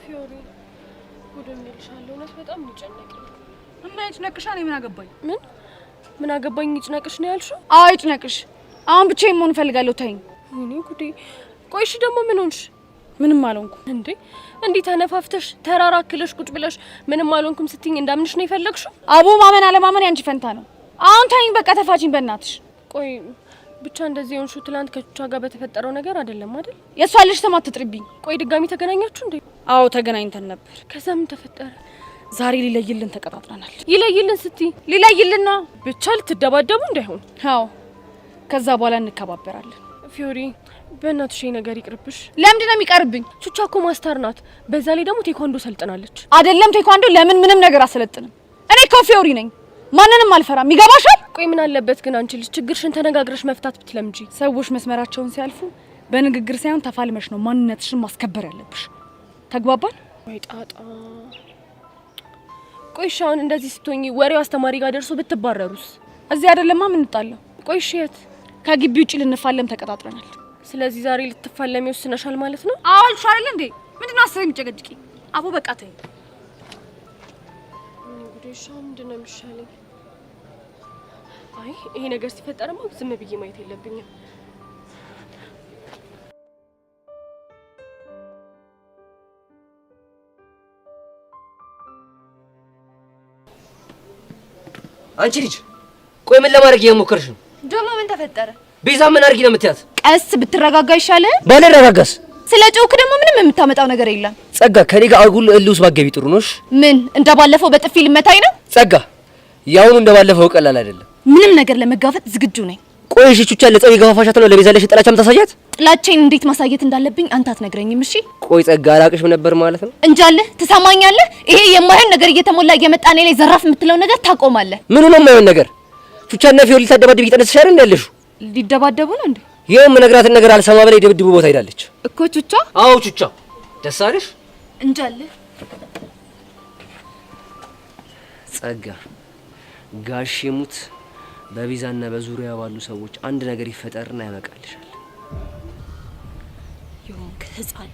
ፊዮሪ ጉድም ይልሻለሁ። እውነት በጣም ይጨነቀኝ እና ይጭነቅሻ። እኔ ምን አገባኝ? ምን አገባኝ? ይጭነቅሽ ነው ያልሽው? አዎ ይጭነቅሽ። አሁን ብቻዬን መሆን እፈልጋለሁ። ተይኝ። እኔ ጉዴ። ቆይሽ ደግሞ ምን ሆንሽ? ምንም አልሆንኩም። እንዴ እንዴ ተነፋፍተሽ ተራራክለሽ ቁጭ ብለሽ ምንም አልሆንኩም ስትይኝ እንዳምንሽ ነው የፈለግሽው? አቦ ማመን አለማመን ያንቺ ፈንታ ነው። አሁን ተይኝ በቃ ተፋቺኝ በእናትሽ። ቆይ ብቻ እንደዚህ የሆንሽው ትላንት ከቹቻ ጋር በተፈጠረው ነገር አይደለም አይደል? የሷ ልጅ ስም አትጥሪብኝ። ቆይ ድጋሚ ተገናኛችሁ እንዴ? አዎ ተገናኝተን ነበር። ከዛ ምን ተፈጠረ? ዛሬ ሊለይልን ተቀጣጥረናል። ይለይልን ስትይ? ሊለይልና ብቻ ልትደባደቡ እንዳይሆን። አዎ ከዛ በኋላ እንከባበራለን። ፊዮሪ በእናትሽ ነገር ይቅርብሽ። ለምንድን ነው የሚቀርብኝ? ቹቻ እኮ ማስተር ናት። በዛ ላይ ደግሞ ቴኳንዶ ሰልጥናለች። አይደለም ቴኳንዶ ለምን ምንም ነገር አሰለጥንም። እኔ ፊዮሪ ነኝ። ማንንም አልፈራም። ይገባሻል? ቆይ ምን አለበት ግን አንቺ ልጅ ችግርሽን ተነጋግረሽ መፍታት ብትለምጂ? ሰዎች መስመራቸውን ሲያልፉ በንግግር ሳይሆን ተፋልመሽ ነው ማንነትሽን ማስከበር ያለብሽ። ተግባባን? ወይ ጣጣ። ቆይ ሻውን እንደዚህ ስትሆኚ ወሬው አስተማሪ ጋር ደርሶ ብትባረሩስ? እዚህ አይደለማ የምንጣለው። ቆይ እሺ የት? ከግቢ ውጪ ልንፋለም ተቀጣጥረናል። ስለዚህ ዛሬ ልትፋለሚ ወስነሻል ማለት ነው? አዎ አልሻል እንዴ? ምንድነው አሰብ የሚጨቀጭቂ? አቦ በቃ ተይ። እንግዲህ ሻው ምንድነው የሚሻለኝ? አይ ይሄ ነገር ሲፈጠርማ ዝም ብዬ ማየት የለብኝም። አንቺ ልጅ ቆይ ምን ለማድረግ እየሞከርሽ ነው? ደግሞ ምን ተፈጠረ? ቤዛ ምን አድርጊ ነው የምትያት? ቀስ ብትረጋጋ ይሻላል። ባልረጋጋስ? ስለ ጮክ ደግሞ ምንም የምታመጣው ነገር የለም። ጸጋ ከኔ ጋር አጉል እልውስ ባገቢ ጥሩ ነሽ። ምን እንደባለፈው በጥፊ ልመታኝ ነው? ጸጋ ያውኑ እንደባለፈው ቀላል አይደለም። ምንም ነገር ለመጋፈጥ ዝግጁ ነኝ። ቆይ እሺ ቹቻ ለጸብ የገፋፋሻት ነው ለቤዛ ለሽ ጥላቻም ታሳያት? ጥላቻዬን እንዴት ማሳየት እንዳለብኝ አንተ አትነግረኝም? እሺ ቆይ ጸጋ አላቅሽም ነበር ማለት ነው? እንጃለህ። ትሰማኛለህ? ይሄ የማይሆን ነገር እየተሞላ እየመጣ እኔ ላይ ዘራፍ የምትለው ነገር ታቆማለህ። ምኑ ነው የማይሆን ነገር? ቹቻና ፊዮሪ ልታደባድብ እየጠነሰሽ አይደል እንዴ ያለሽው? ሊደባደቡ ነው እንዴ? ይሄም ነግራትን ነገር አልሰማ በላይ ደብድቡ ቦታ ሄዳለች እኮ ቹቻ። አዎ ቹቻ ደስ አለሽ? እንጃለህ። ጸጋ ጋሽ ሙት በቤዛና በዙሪያ ባሉ ሰዎች አንድ ነገር ይፈጠርና ያበቃልሻል። የሆንክ ህፃን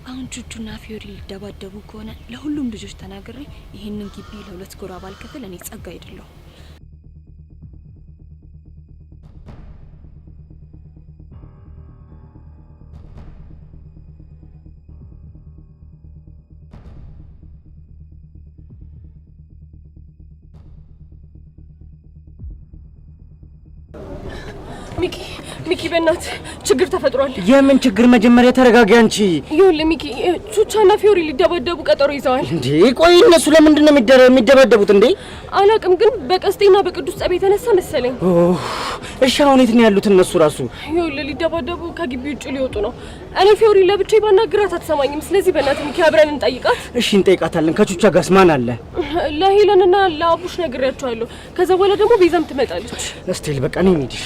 አሁን ቹቹና ፊዮሪ ሊደባደቡ ከሆነ ለሁሉም ልጆች ተናግሬ ይሄንን ግቢ ለሁለት ጎራ ባልከፍል እኔ ጸጋ አይደለሁ። ሚኪ በእናት ችግር ተፈጥሯል። የምን ችግር? መጀመሪያ ተረጋጊ አንቺ። ይኸውልህ ሚኪ ቹቻና ፊዮሪ ሊደባደቡ ቀጠሮ ይዘዋል። እንዴ ቆይ እነሱ ለምንድን ነው የሚደባደቡት እንዴ? አላውቅም፣ ግን በቀስቴና በቅዱስ ጸብ የተነሳ መሰለኝ። እሺ አሁን የት ነው ያሉት እነሱ ራሱ? ይኸውልህ ሊደባደቡ ከግቢ ውጭ ሊወጡ ነው። እኔ ፊዮሪ ለብቻዬ ባናግራት አትሰማኝም። ስለዚህ በእናትህ ሚኪ አብረን እንጠይቃት። እሺ እንጠይቃታለን። ከቹቻ ጋርስ ማን አለ? ለሄለንና ለአቡሽ ነግሬያቸዋለሁ። ከዛ በኋላ ደግሞ ቤዛም ትመጣለች። እስቴል በቃ ነው የሚሄድሽ